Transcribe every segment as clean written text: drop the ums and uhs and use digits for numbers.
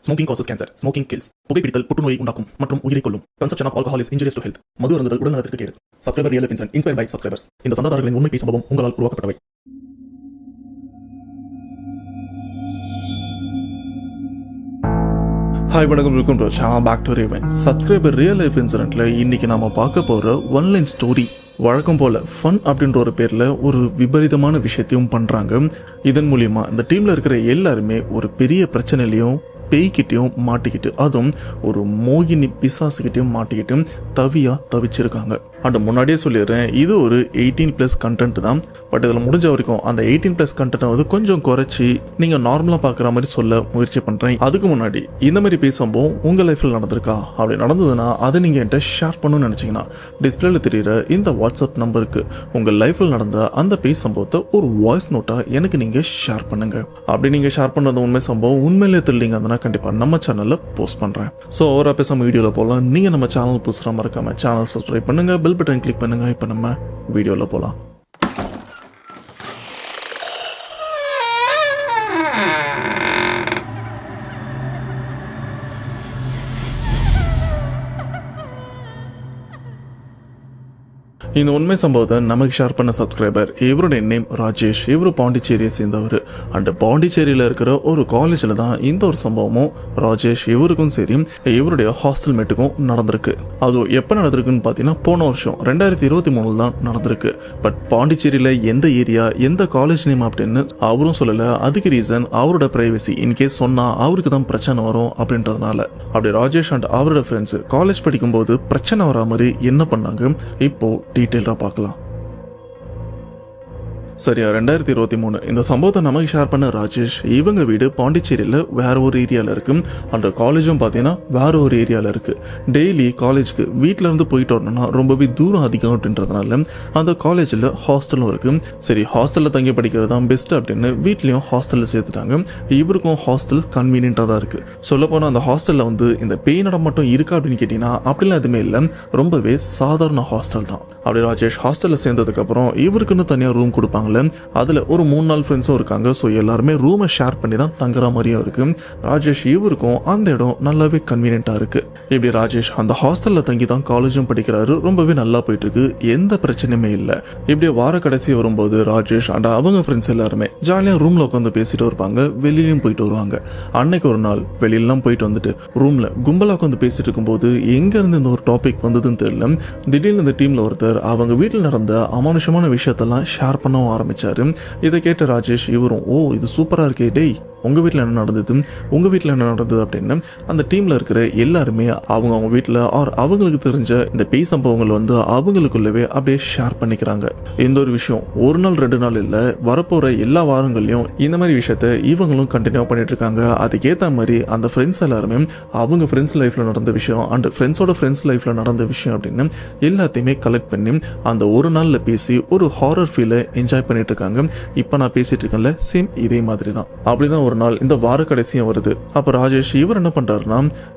Smoking causes cancer. Smoking kills. புகைப்பிடித்தல் புற்றுநோயை உண்டாக்கும் மற்றும் உயிரை கொல்லும். Consumption of alcohol is injurious to health. மது அருந்துதல் உடல்நலத்திற்கு கேடு. Subscriber real life incident inspired by subscribers. இந்த சந்தாதாரர்களின் உண்மை பேசும் சம்பவம் உங்களால் உருவாக்கப்பட்டவை. ஹாய் வணக்கம், welcome to channel back to Raven. Subscriber real life இன்சிடென்ட்ல இன்னைக்கு நாம பார்க்க போற ஒன்லைன் ஸ்டோரி. வழக்கம் போல ஃபன் அப்படின்ற ஒரு பேர்ல ஒரு விபரீதமான விஷயத்தையும் பண்றாங்க. இதன் மூலியமா இந்த டீம்ல இருக்கிற எல்லாருமே ஒரு பெரிய பிரச்சனையிலையும் பேய்கிட்டையும் மாட்டிக்கிட்டு, அதுவும் ஒரு மோகினி பிசாசுகிட்டையும் மாட்டிக்கிட்டு தவிச்சிருக்காங்க. அண்ட் முன்னாடியே சொல்லிடுறேன், இது ஒரு 18+ கண்டென்ட் தான். பட் இதில் முடிஞ்ச வரைக்கும் அந்த 18+ கண்டென்ட்டை வந்து கொஞ்சம் குறைச்சி நீங்கள் நார்மலாக பார்க்குற மாதிரி சொல்ல முயற்சி பண்ணுறேன். அதுக்கு முன்னாடி இந்த மாதிரி பேசும்போது உங்கள் லைஃப்பில் நடந்திருக்கா? அப்படி நடந்ததுன்னா அதை நீங்கள் என்கிட்ட ஷேர் பண்ணணும்னு நினச்சிங்கன்னா டிஸ்பிளேல தெரியுற இந்த வாட்ஸ்அப் நம்பருக்கு உங்கள் லைஃப்பில் நடந்த அந்த பேய் சம்பவத்தை ஒரு வாய்ஸ் நோட்டாக எனக்கு நீங்கள் ஷேர் பண்ணுங்க. அப்படி நீங்கள் ஷேர் பண்ண உண்மை சம்பவம் உண்மையிலே தெரியலீங்க அதனால் கண்டிப்பாக நம்ம சேனலில் போஸ்ட் பண்ணுறேன். ஸோ ஓவராக பேசாமல் வீடியோவில் போகலாம். நீங்கள் நம்ம சேனல் புதுசாக மறக்காமல் சேனல் சப்ஸ்கிரைப் பண்ணுங்கள், பெல் பட்டன் கிளிக் பண்ணுங்க. இப்போ நம்ம வீடியோல போலாம். இந்த உண்மை சம்பவத்தை நமக்கு ஷேர் பண்ண சப்ஸ்கிரைபர், இவருடைய நேம் ராஜேஷ். இவரு பாண்டிச்சேரியை சேர்ந்தவர். அண்ட் பாண்டிச்சேரியில இருக்கிற ஒரு காலேஜில் தான் இந்த ஒரு சம்பவமும் ராஜேஷ் இவருக்கும் சரி இவருடைய ஹாஸ்டல் மேட்டுக்கும் நடந்திருக்கு. அதுவும் எப்போ நடந்திருக்குன்னு பார்த்தீங்கன்னா போன வருஷம் 2023 தான் நடந்திருக்கு. பட் பாண்டிச்சேரியில் எந்த ஏரியா எந்த காலேஜ் நேம் அப்படின்னு அவரும் சொல்லலை. அதுக்கு ரீசன் அவரோட பிரைவசி. இன்கேஸ் சொன்னால் அவருக்கு தான் பிரச்சனை வரும் அப்படின்றதுனால. அப்படி ராஜேஷ் அண்ட் அவரோட ஃப்ரெண்ட்ஸ் காலேஜ் படிக்கும்போது பிரச்சனை வரா மாதிரி என்ன பண்ணாங்க இப்போ டீட்டெயிலாக பார்க்கலாம். சரியா 2023 இந்த சம்பவத்தை நமக்கு ஷேர் பண்ண ராஜேஷ். இவங்க வீடு பாண்டிச்சேரியில் வேற ஒரு ஏரியாவில் இருக்கு. அந்த காலேஜும் பார்த்தீங்கன்னா வேற ஒரு ஏரியாவில் இருக்கு. டெய்லி காலேஜுக்கு வீட்டில இருந்து போயிட்டு வரணும்னா ரொம்பவே தூரம் அதிகம் அப்படின்றதுனால அந்த காலேஜில் ஹாஸ்டலும் இருக்கு. சரி, ஹாஸ்டலில் தங்கி படிக்கிறது தான் பெஸ்ட் அப்படின்னு வீட்லேயும் ஹாஸ்டலில் சேர்த்துட்டாங்க. இவருக்கும் ஹாஸ்டல் கன்வீனியன்ட்டாக தான் இருக்கு. சொல்ல போனால் அந்த ஹாஸ்டலில் வந்து இந்த பேய் நடம் மட்டும் இருக்கா அப்படின்னு கேட்டீங்கன்னா அப்படிலாம் எதுவுமே இல்லை. ரொம்பவே சாதாரண ஹாஸ்டல் தான். அப்படி ராஜேஷ் ஹாஸ்டலில் சேர்ந்ததுக்கு அப்புறம் இவருக்குன்னு தனியாக ரூம் கொடுப்பாங்க. அதுல ஒரு 3 நாள் ஃப்ரெண்ட்ஸும் இருக்காங்க. ஸோ எல்லாருமே ரூமை ஷேர் பண்ணி தான் தங்குற மாதிரியும் இருக்கு. ராஜேஷ் இவருக்கும் அந்த இடம் நல்லாவே கன்வீனியன்ட்டா இருக்கு. இப்படி ராஜேஷ் அந்த ஹாஸ்டல்ல தங்கி தான் காலேஜும் படிக்கிறாரு. ரொம்பவே நல்லா போயிட்டு இருக்கு, எந்த பிரச்சனையுமே இல்லை. இப்படியே வார கடைசி வரும்போது ராஜேஷ் அண்ட் அவங்க ஃப்ரெண்ட்ஸ் எல்லாருமே ஜாலியாக ரூம்ல உட்காந்து பேசிட்டு இருப்பாங்க. வெளியிலும் போயிட்டு வருவாங்க. அன்னைக்கு ஒரு நாள் வெளியிலாம் போயிட்டு வந்துட்டு ரூம்ல கும்பலா உட்காந்து பேசிட்டு இருக்கும்போது எங்க இருந்து இந்த ஒரு டாபிக் வந்ததுன்னு தெரியல. திடீர்னு இந்த டீம்ல ஒருத்தர் அவங்க வீட்டில் நடந்த அமானுஷமான விஷயத்தெல்லாம் ஷேர் பண்ணவும் ஆரம்பிச்சாரு. இதை கேட்ட ராஜேஷ் இவரும், ஓ இது சூப்பரா இருக்கே, டேய் உங்கள் வீட்டில் என்ன நடந்தது, உங்கள் வீட்டில் என்ன நடந்தது அப்படின்னு அந்த டீமில் இருக்கிற எல்லாருமே அவங்க வீட்டில் அவங்களுக்கு தெரிஞ்ச இந்த பேய் சம்பவங்கள் வந்து அவங்களுக்குள்ளவே அப்படியே ஷேர் பண்ணிக்கிறாங்க. இந்த ஒரு விஷயம் ஒரு நாள் 2 நாள் இல்லை, வரப்போகிற எல்லா வாரங்களையும் இந்த மாதிரி விஷயத்த இவங்களும் கண்டினியூ பண்ணிட்டு இருக்காங்க. அதுக்கேற்ற மாதிரி அந்த ஃப்ரெண்ட்ஸ் எல்லாருமே அவங்க ஃப்ரெண்ட்ஸ் லைஃப்பில் நடந்த விஷயம் அண்ட் ஃப்ரெண்ட்ஸோட ஃப்ரெண்ட்ஸ் லைஃப்பில் நடந்த விஷயம் அப்படின்னு எல்லாத்தையுமே கலெக்ட் பண்ணி அந்த ஒரு நாளில் பேசி ஒரு ஹாரர் ஃபீலை என்ஜாய் பண்ணிட்டு இருக்காங்க. இப்போ நான் பேசிட்டு இருக்கேன்ல, சேம் இதே மாதிரி தான். அப்படிதான் ஒரு நாள் இந்த வார கடைசியும் வருது. அப்ப ராஜேஷ் இவர் என்ன பண்றாருன்னா,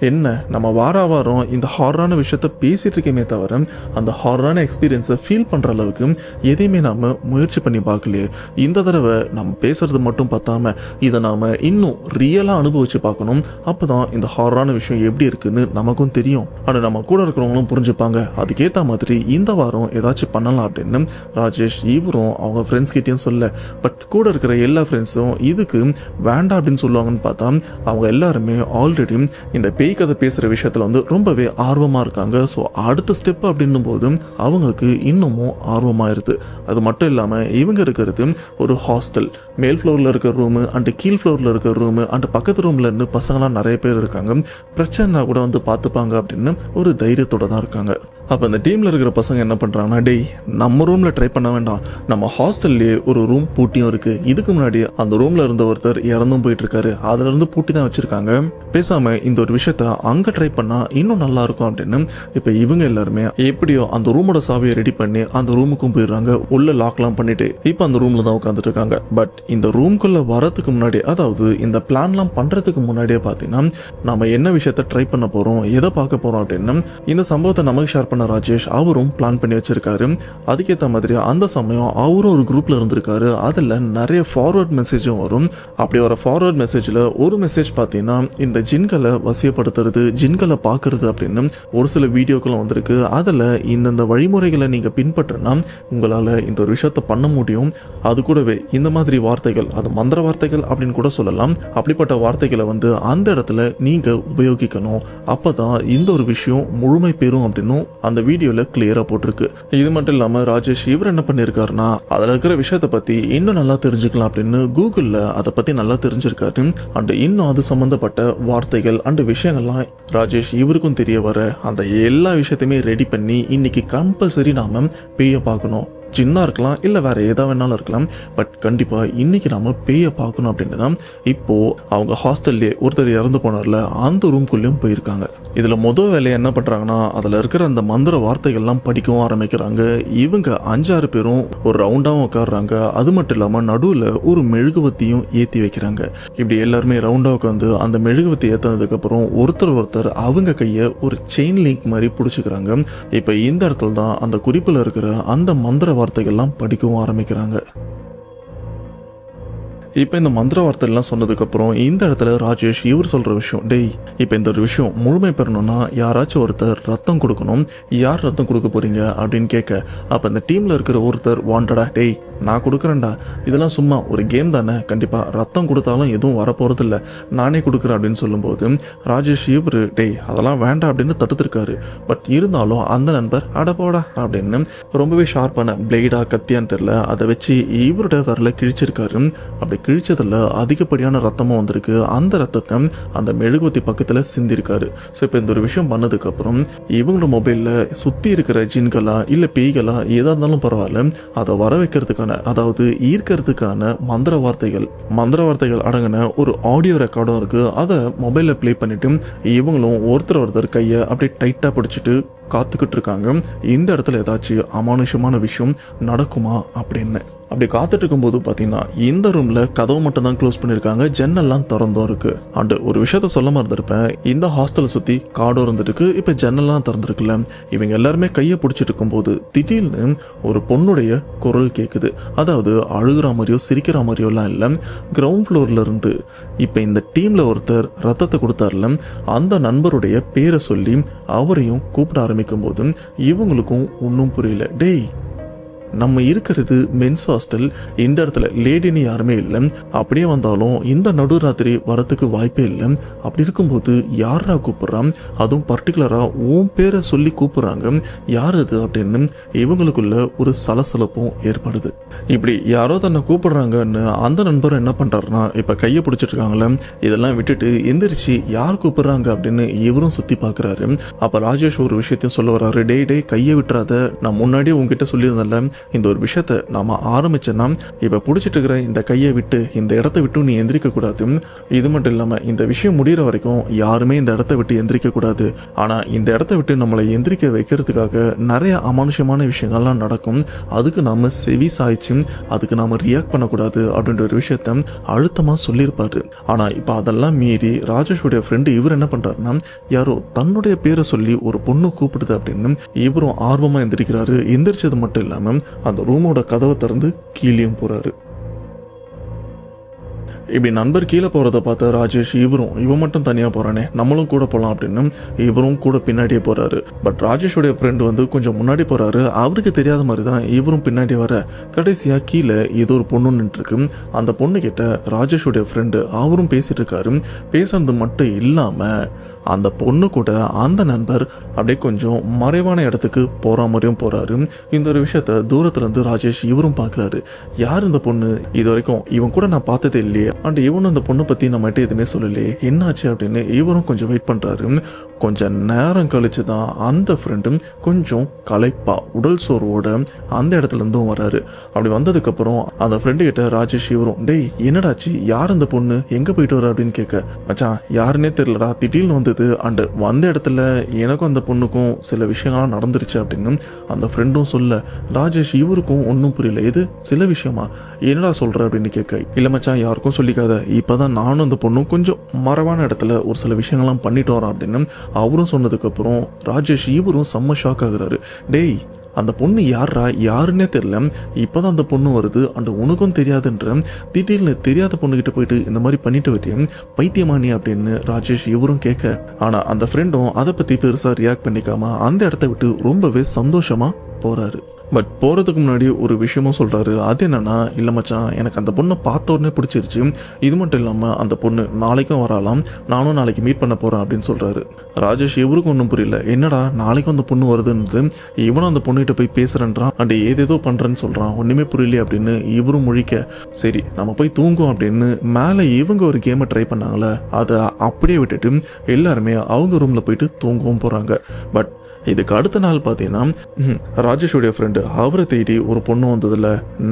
என்ன நம்ம வாரம் இந்த ஹாரரான விஷயத்த பேசிட்டு இருக்கேமே தவிர அந்த ஹாரரான எக்ஸ்பீரியன்ஸை ஃபீல் பண்ற அளவுக்கு எதையுமே நாம முயற்சி பண்ணி பார்க்கலையே. இந்த தடவை நம்ம பேசுறது மட்டும் பார்த்தாம இதை நாம இன்னும் ரியலா அனுபவிச்சு பார்க்கணும். அப்பதான் இந்த ஹாரரான விஷயம் எப்படி இருக்குன்னு நமக்கும் தெரியும். ஆனா நம்ம கூட இருக்கிறவங்களும் புரிஞ்சுப்பாங்க. அதுக்கேற்ற மாதிரி இந்த வாரம் ஏதாச்சும் பண்ணலாம் அப்படின்னு ராஜேஷ் இவரும் அவங்க ஃப்ரெண்ட்ஸ் கிட்டேயும் சொல்ல. பட் கூட இருக்கிற எல்லா ஃப்ரெண்ட்ஸும் இதுக்கு வேண்டாம் அப்படின்னு சொல்லுவாங்கன்னு பார்த்தா அவங்க எல்லாருமே ஆல்ரெடி இந்த பேய் கதை பேசுற விஷயத்துல வந்து ரொம்பவே ஆர்வமா இருக்காங்க. ஸோ அடுத்த ஸ்டெப் அப்படின்னும் போது அவங்களுக்கு இன்னமும் ஆர்வமாயிருது. அது மட்டும் இல்லாம இவங்க இருக்கிறது ஒரு ஹாஸ்டல். மேல் ஃப்ளோர்ல இருக்கிற ரூமு அண்ட் கீழ் ஃப்ளோர்ல இருக்கிற ரூமு அண்ட் பக்கத்து ரூம்ல இருந்து பசங்களாம் நிறைய பேர் இருக்காங்க. பிரச்சனை கூட வந்து பார்த்துப்பாங்க அப்படின்னு ஒரு தைரியத்தோட தான் இருக்காங்க. அப்போ இந்த டீமில் இருக்கிற பசங்க என்ன பண்ணுறாங்கன்னா, டேய் நம்ம ரூமில் ட்ரை பண்ண வேண்டாம், நம்ம ஹாஸ்டல்லே ஒரு ரூம் பூட்டியும் இருக்குது. இதுக்கு முன்னாடி அந்த ரூமில் இருந்த ஒருத்தர் இறந்தும் போயிட்டுருக்காரு, அதிலிருந்து பூட்டி தான் வச்சுருக்காங்க. பேசாமல் இந்த ஒரு விஷயத்த அங்கே ட்ரை பண்ணால் இன்னும் நல்லா இருக்கும் அப்படின்னு இப்போ இவங்க எல்லாருமே எப்படியோ அந்த ரூமோட சாவியை ரெடி பண்ணி அந்த ரூமுக்கும் போயிடுறாங்க. உள்ள லாக்லாம் பண்ணிட்டு இப்போ அந்த ரூமில் தான் உட்காந்துட்டு இருக்காங்க. பட் இந்த ரூம்குள்ளே வரதுக்கு முன்னாடி, அதாவது இந்த பிளான்லாம் பண்ணுறதுக்கு முன்னாடியே பார்த்தீங்கன்னா நம்ம என்ன விஷயத்த ட்ரை பண்ண போகிறோம், எதை பார்க்க போகிறோம் அப்படின்னு இந்த சம்பவத்தை நமக்கு ஷேர் பண்ண ராஜேஷ் அவரும் பிளான் பண்ணி வச்சிருக்காரு. அதுக்கேற்ற மாதிரி அந்த சமயம் அவரும் ஒரு குரூப்ல இருந்திருக்காரு. அதில் நிறைய ஃபார்வர்ட் மெசேஜும் வரும். அப்படி வர ஃபார்வர்ட் மெசேஜில் ஒரு மெசேஜ் பார்த்தீங்கன்னா இந்த ஜின்களை வசியப்படுத்துறது, ஜின்களை பார்க்கறது அப்படின்னு ஒரு சில வீடியோக்களும் வந்திருக்கு. அதில் இந்தந்த வழிமுறைகளை நீங்கள் பின்பற்றினா உங்களால் இந்த ஒரு விஷயத்தை பண்ண முடியும். அது கூடவே இந்த மாதிரி வார்த்தைகள், அது மந்திர வார்த்தைகள் அப்படின்னு கூட சொல்லலாம், அப்படிப்பட்ட வார்த்தைகளை வந்து அந்த இடத்துல நீங்கள் உபயோகிக்கணும். அப்போ தான் இந்த ஒரு விஷயம் முழுமை பெறும் அப்படின்னு அந்த வீடியோவில் கிளியராக போட்டிருக்கு. இது மட்டும் இல்லாமல் ராஜேஷ் இவர் என்ன பண்ணியிருக்காருன்னா அதில் இருக்கிற விஷயத்தை பற்றி இன்னும் நல்லா தெரிஞ்சுக்கலாம் அப்படின்னு கூகுளில் அதை பற்றி நல்லா தெரிஞ்சிருக்காரு. அண்ட் இன்னும் அது சம்மந்தப்பட்ட வார்த்தைகள் அண்ட் விஷயங்கள்லாம் ராஜேஷ் இவருக்கும் தெரிய வர அந்த எல்லா விஷயத்தையுமே ரெடி பண்ணி இன்னைக்கு கம்பல்சரி நாம பேய பார்க்கணும். சின்ன இருக்கலாம், இல்லை வேற ஏதா வேணாலும் இருக்கலாம், பட் கண்டிப்பாக இன்னைக்கு நாம பேய பார்க்கணும் அப்படின்னு தான் இப்போ அவங்க ஹாஸ்டல்லே ஒருத்தர் இறந்து போனார்ல அந்த ரூம்குள்ளேயும் போயிருக்காங்க. இதில் முதல் வேலையை என்ன பண்ணுறாங்கன்னா அதில் இருக்கிற அந்த மந்திர வார்த்தைகள்லாம் படிக்கவும் ஆரம்பிக்கிறாங்க. இவங்க 5-6 பேரும் ஒரு ரவுண்டாகவும் உட்காடுறாங்க. அது மட்டும் இல்லாமல் நடுவில் ஒரு மெழுகுவத்தியும் ஏற்றி வைக்கிறாங்க. இப்படி எல்லாருமே ரவுண்டாக உட்காந்து அந்த மெழுகுவத்தி ஏற்றினதுக்கப்புறம் ஒருத்தர் அவங்க கையை ஒரு செயின் லிங்க் மாதிரி பிடிச்சிக்கிறாங்க. இப்போ இந்த இடத்துல தான் அந்த குறிப்பில் இருக்கிற அந்த மந்திர வார்த்தைகள்லாம் படிக்கவும் ஆரம்பிக்கிறாங்க. இப்போ இந்த மந்திர வார்த்தைலாம் சொன்னதுக்கப்புறம் இந்த இடத்துல ராஜேஷ் இவர் சொல்கிற விஷயம், டேய் இப்போ இந்த ஒரு விஷயம் முழுமை பெறணும்னா யாராச்சும் ஒருத்தர் ரத்தம் கொடுக்கணும், யார் ரத்தம் கொடுக்க போகிறீங்க அப்படின்னு கேட்க, அப்போ இந்த டீமில் இருக்கிற ஒருத்தர் வாண்டடா, டேய் நான் கொடுக்குறேன்டா, இதெல்லாம் சும்மா ஒரு கேம் தானே, கண்டிப்பாக ரத்தம் கொடுத்தாலும் எதுவும் வரப்போகிறது இல்லை, நானே கொடுக்குறேன் அப்படின்னு சொல்லும்போது ராஜேஷ் இவர் டேய் அதெல்லாம் வேண்டாம் அப்படின்னு தடுத்துருக்காரு. பட் இருந்தாலும் அந்த நண்பர் அடப்போடா அப்படின்னு ரொம்பவே ஷார்ப்பான பிளேடா கத்தியான்னு தெரில அதை வச்சு இவரோட வரல கிழிச்சிருக்காரு. அப்படி கிழிச்சதில் அதிகப்படியான ரத்தமும் வந்திருக்கு. அந்த ரத்தத்தை அந்த மெழுகுவத்தி பக்கத்தில் சிந்திருக்காரு. ஸோ இப்போ இந்த ஒரு விஷயம் பண்ணதுக்கப்புறம் இவங்களோட மொபைலில் சுற்றி இருக்கிற ஜின்களா இல்லை பேய்களா ஏதா இருந்தாலும் பரவாயில்ல, அதை வர வைக்கிறதுக்கான, அதாவது ஈர்க்கிறதுக்கான மந்திர வார்த்தைகள் அடங்கின ஒரு ஆடியோ ரெக்கார்டும் இருக்கு. அதை மொபைலில் ப்ளே பண்ணிட்டு இவங்களும் ஒருத்தர் கையை அப்படியே டைட்டாக பிடிச்சிட்டு காத்துக்கிட்டு இருக்காங்க. இந்த இடத்துல ஏதாச்சும் அமானுஷமான விஷயம் நடக்குமா அப்படின்னு. அப்படி காத்துட்டு இருக்கும்போது பார்த்தீங்கன்னா இந்த ரூம்ல கதவு மட்டும் தான் க்ளோஸ் பண்ணியிருக்காங்க, ஜன்னல்லாம் திறந்தும் இருக்கு. அண்ட் ஒரு விஷயத்த சொல்ல மறந்துருப்பேன், இந்த ஹாஸ்டலை சுற்றி காடும் இருந்துருக்கு, இப்போ ஜன்னல்லாம் திறந்துருக்குல்ல. இவங்க எல்லாருமே கையை பிடிச்சிட்டு இருக்கும்போது திடீர்னு ஒரு பொண்ணுடைய குரல் கேட்குது. அதாவது அழுகிற மாதிரியோ சிரிக்கிற மாதிரியோலாம் இல்லை, கிரவுண்ட் ஃப்ளோர்ல இருந்து இப்போ இந்த டீம்ல ஒருத்தர் ரத்தத்தை கொடுத்தாருல அந்த நண்பருடைய பேரை சொல்லி அவரையும் கூப்பிட ஆரம்பிக்கும் போது இவங்களுக்கும் ஒன்றும் புரியல. டேய் நம்ம இருக்கிறது மென்ஸ் ஹாஸ்டல், இந்த இடத்துல லேடின்னு யாருமே இல்லை, அப்படியே வந்தாலும் இந்த நடுராத்திரி வரத்துக்கு வாய்ப்பே இல்லை. அப்படி இருக்கும்போது யாரா கூப்பிட்றான், அதுவும் பர்டிகுலராக உன் பேரை சொல்லி கூப்பிட்றாங்க, யார் அது அப்படின்னு இவங்களுக்குள்ள ஒரு சலசலப்பும் ஏற்படுது. இப்படி யாரோ தன்னை கூப்பிடுறாங்கன்னு அந்த நண்பர் என்ன பண்ணுறாருன்னா இப்போ கையை பிடிச்சிட்டு இருக்காங்களே இதெல்லாம் விட்டுட்டு எந்திரிச்சு யார் கூப்பிட்றாங்க அப்படின்னு இவரும் சுற்றி பார்க்குறாரு. அப்போ ராஜேஷ் ஒரு விஷயத்தையும் சொல்ல வர்றாரு, டே கையை விட்டுறாத, நான் முன்னாடியே உங்ககிட்ட சொல்லியிருந்தேன்ல இந்த ஒரு விஷயத்த நாம ஆரம்பிச்சோன்னா இப்ப பிடிச்சிட்டு இருக்கிற இந்த கையை விட்டு இந்த இடத்த விட்டு நீ எந்திரிக்க கூடாது. இது மட்டும் இல்லாம இந்த விஷயம் முடிகிற வரைக்கும் யாருமே இந்த இடத்த விட்டு எந்திரிக்க கூடாது. ஆனா இந்த இடத்த விட்டு நம்மளை எந்திரிக்க வைக்கிறதுக்காக நிறைய அமானுஷமான விஷயங்கள்லாம் நடக்கும், அதுக்கு நாம செவி சாய்ச்சி அதுக்கு நாம ரியாக்ட் பண்ணக்கூடாது அப்படின்ற ஒரு விஷயத்த அழுத்தமா சொல்லியிருப்பாரு. ஆனா இப்ப அதெல்லாம் மீறி ராஜேஷுடைய ஃப்ரெண்டு இவர் என்ன பண்றாருன்னா யாரோ தன்னுடைய பேரை சொல்லி ஒரு பொண்ணு கூப்பிடுது அப்படின்னு இவரும் ஆர்வமா எந்திரிக்கிறாரு. எந்திரிச்சது மட்டும் இல்லாம அந்த ரூமோட கதவை திறந்து கீழேயும் போறாரு. இப்படி நண்பர் கீழே போகிறத பார்த்த ராஜேஷ் இவன் மட்டும் தனியாக போகிறானே நம்மளும் கூட போகலாம் அப்படின்னு இவரும் கூட பின்னாடியே போகிறாரு. பட் ராஜேஷோடைய ஃப்ரெண்டு வந்து கொஞ்சம் முன்னாடி போகிறாரு. அவருக்கு தெரியாத மாதிரி தான் இவரும் பின்னாடி வர கடைசியாக கீழே ஏதோ ஒரு பொண்ணு நின்றுருக்கு. அந்த பொண்ணு கிட்ட ராஜேஷோடைய ஃப்ரெண்டு அவரும் பேசிட்டு இருக்காரு. பேசுறது மட்டும் இல்லாமல் அந்த பொண்ணு கூட அந்த நண்பர் அப்படியே கொஞ்சம் மறைவான இடத்துக்கு போகிற மாதிரியும் போகிறாரு. இந்த ஒரு விஷயத்த தூரத்துலேருந்து ராஜேஷ் இவரும் பார்க்குறாரு. யார் இந்த பொண்ணு, இது வரைக்கும் இவன் கூட நான் பார்த்ததே இல்லையே, அண்ட் இவனும் அந்த பொண்ணை பற்றி நம்மகிட்ட எதுவுமே சொல்லலையே, என்னாச்சு அப்படின்னு இவரும் கொஞ்சம் வெயிட் பண்ணுறாரு. கொஞ்சம் நேரம் கழிச்சு தான் அந்த ஃப்ரெண்டும் கொஞ்சம் களைப்பா உடல் சோர்வோட அந்த இடத்துல இருந்தும் வராரு. அப்படி வந்ததுக்கப்புறம் அந்த ஃப்ரெண்டு கிட்ட ராஜேஷ் இவரும் டேய் என்னடாச்சு, யார் அந்த பொண்ணு, எங்கே போயிட்டு வர அப்படின்னு கேட்க, மச்சான் யாருன்னே தெரியலடா, திடீர்னு வந்தது, அண்டு வந்த இடத்துல எனக்கும் அந்த பொண்ணுக்கும் சில விஷயங்கள்லாம் நடந்துருச்சு அப்படின்னு அந்த ஃப்ரெண்டும் சொல்ல ராஜேஷ் இவருக்கும் ஒன்றும் புரியல. இது சில விஷயமா, என்னடா சொல்ற அப்படின்னு கேட்க, இல்லை மச்சான் யாருக்கும் சொல்லிக்காத, இப்போதான் நானும் அந்த பொண்ணும் கொஞ்சம் மறைவான இடத்துல ஒரு சில விஷயங்கள்லாம் பண்ணிட்டு வரோம் அப்படின்னு அவரும் சொன்னதுக்கப்புறம் ராஜேஷ் இவரும் செம்ம ஷாக் ஆகுறாரு. டேய், அந்த பொண்ணு யாருன்னே தெரியல, இப்போதான் அந்த பொண்ணு வருது, அண்ட் உனக்கும் தெரியாதுன்ற திடீர்னு தெரியாத பொண்ணுகிட்ட போயிட்டு இந்த மாதிரி பண்ணிட்டு வரியும், பைத்தியமானி அப்படின்னு ராஜேஷ் இவரும் கேட்க, ஆனா அந்த ஃப்ரெண்டும் அதை பத்தி பெருசா ரியாக்ட் பண்ணிக்காம அந்த இடத்த விட்டு ரொம்பவே சந்தோஷமா போறாரு. பட் போகிறதுக்கு முன்னாடி ஒரு விஷயமும் சொல்கிறாரு. அது என்னன்னா, இல்லை மச்சான், எனக்கு அந்த பொண்ணை பார்த்த உடனே பிடிச்சிருச்சு, இது மட்டும் இல்லாமல் அந்த பொண்ணு நாளைக்கும் வராலாம், நானும் நாளைக்கு மீட் பண்ண போகிறேன் அப்படின்னு சொல்கிறாரு. ராஜேஷ் இவருக்கும் ஒன்றும் புரியல, என்னடா நாளைக்கும் அந்த பொண்ணு வருதுன்றது, இவனும் அந்த பொண்ணுகிட்ட போய் பேசுகிறேன்றான் அண்ட் ஏதேதோ பண்ணுறேன்னு சொல்கிறான், ஒன்றுமே புரியல அப்படின்னு இவரும் முழிக்க, சரி நம்ம போய் தூங்குவோம் அப்படின்னு மேலே இவங்க ஒரு கேமை ட்ரை பண்ணாங்களே, அதை அப்படியே விட்டுட்டு எல்லாருமே அவங்க ரூமில் போயிட்டு தூங்கவும் போகிறாங்க. பட் இதுக்கு அடுத்த நாள் பார்த்தீங்கன்னா ராஜேஷுடைய ஃப்ரெண்டு அவரை தேடி ஒரு பொண்ணு வந்ததில்ல.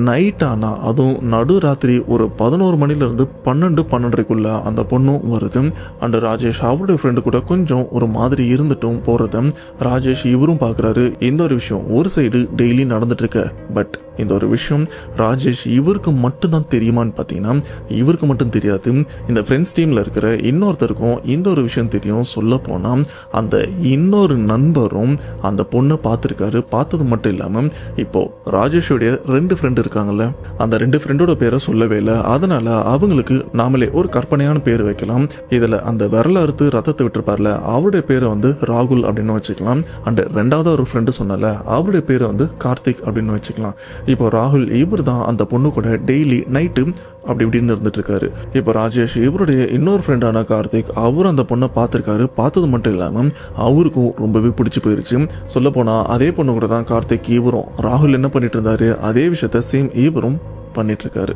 நைட் ஆனால் அதுவும் நடு ராத்திரி ஒரு 11 மணிலேருந்து 12-12:30 அந்த பொண்ணும் வருது. அண்ட் ராஜேஷ் அவருடைய ஃப்ரெண்டு கூட கொஞ்சம் ஒரு மாதிரி இருந்துட்டும் போகிறத ராஜேஷ் இவரும் பார்க்குறாரு. இந்த ஒரு விஷயம் ஒரு சைடு டெய்லி நடந்துட்டு இருக்க, பட் இந்த ஒரு விஷயம் ராஜேஷ் இவருக்கு மட்டும்தான் தெரியுமான்னு பார்த்தீங்கன்னா இவருக்கு மட்டும் தெரியாது, இந்த ஃப்ரெண்ட்ஸ் டீமில் இருக்கிற இன்னொருத்தருக்கும் இந்த ஒரு விஷயம் தெரியும். சொல்ல போனால் அந்த இன்னொரு நண்பரும் அந்த பொண்ணை பார்த்துருக்காரு. பார்த்தது மட்டும் இல்லாமல் இப்போ ராஜேஷோடைய 2 ஃப்ரெண்டு இருக்காங்கல்ல, அந்த 2 ஃப்ரெண்டோட பேரை சொல்லவே இல்லை. அதனால அவங்களுக்கு நாமளே ஒரு கற்பனையான பேர் வைக்கலாம். இதில் அந்த விரல அறுத்து ரத்தத்தை விட்டுருப்பார்ல, அவருடைய பேரை வந்து ராகுல் அப்படின்னு வச்சுக்கலாம். அண்ட் 2வது ஒரு ஃப்ரெண்டு சொன்னல, அவருடைய பேரை வந்து கார்த்திக் அப்படின்னு வச்சுக்கலாம். இப்போ ராகுல் இவர் தான் அந்த பொண்ணு கூட டெய்லி நைட்டு அப்படி இப்படின்னு இருந்துட்டு இருக்காரு. இப்போ ராஜேஷ் இவருடைய இன்னொரு ஃப்ரெண்டான கார்த்திக் அவரும் அந்த பொண்ணை பார்த்துருக்காரு. பார்த்தது மட்டும் இல்லாமல் அவருக்கும் ரொம்பவே பிடிச்சி போயிருச்சு. சொல்ல போனா அதே பொண்ணு கூட தான் கார்த்திக் இவரும் ராகுல் என்ன பண்ணிட்டு இருந்தாரு, அதே விஷயத்த சேம் இவரும் பண்ணிட்டு இருக்காரு.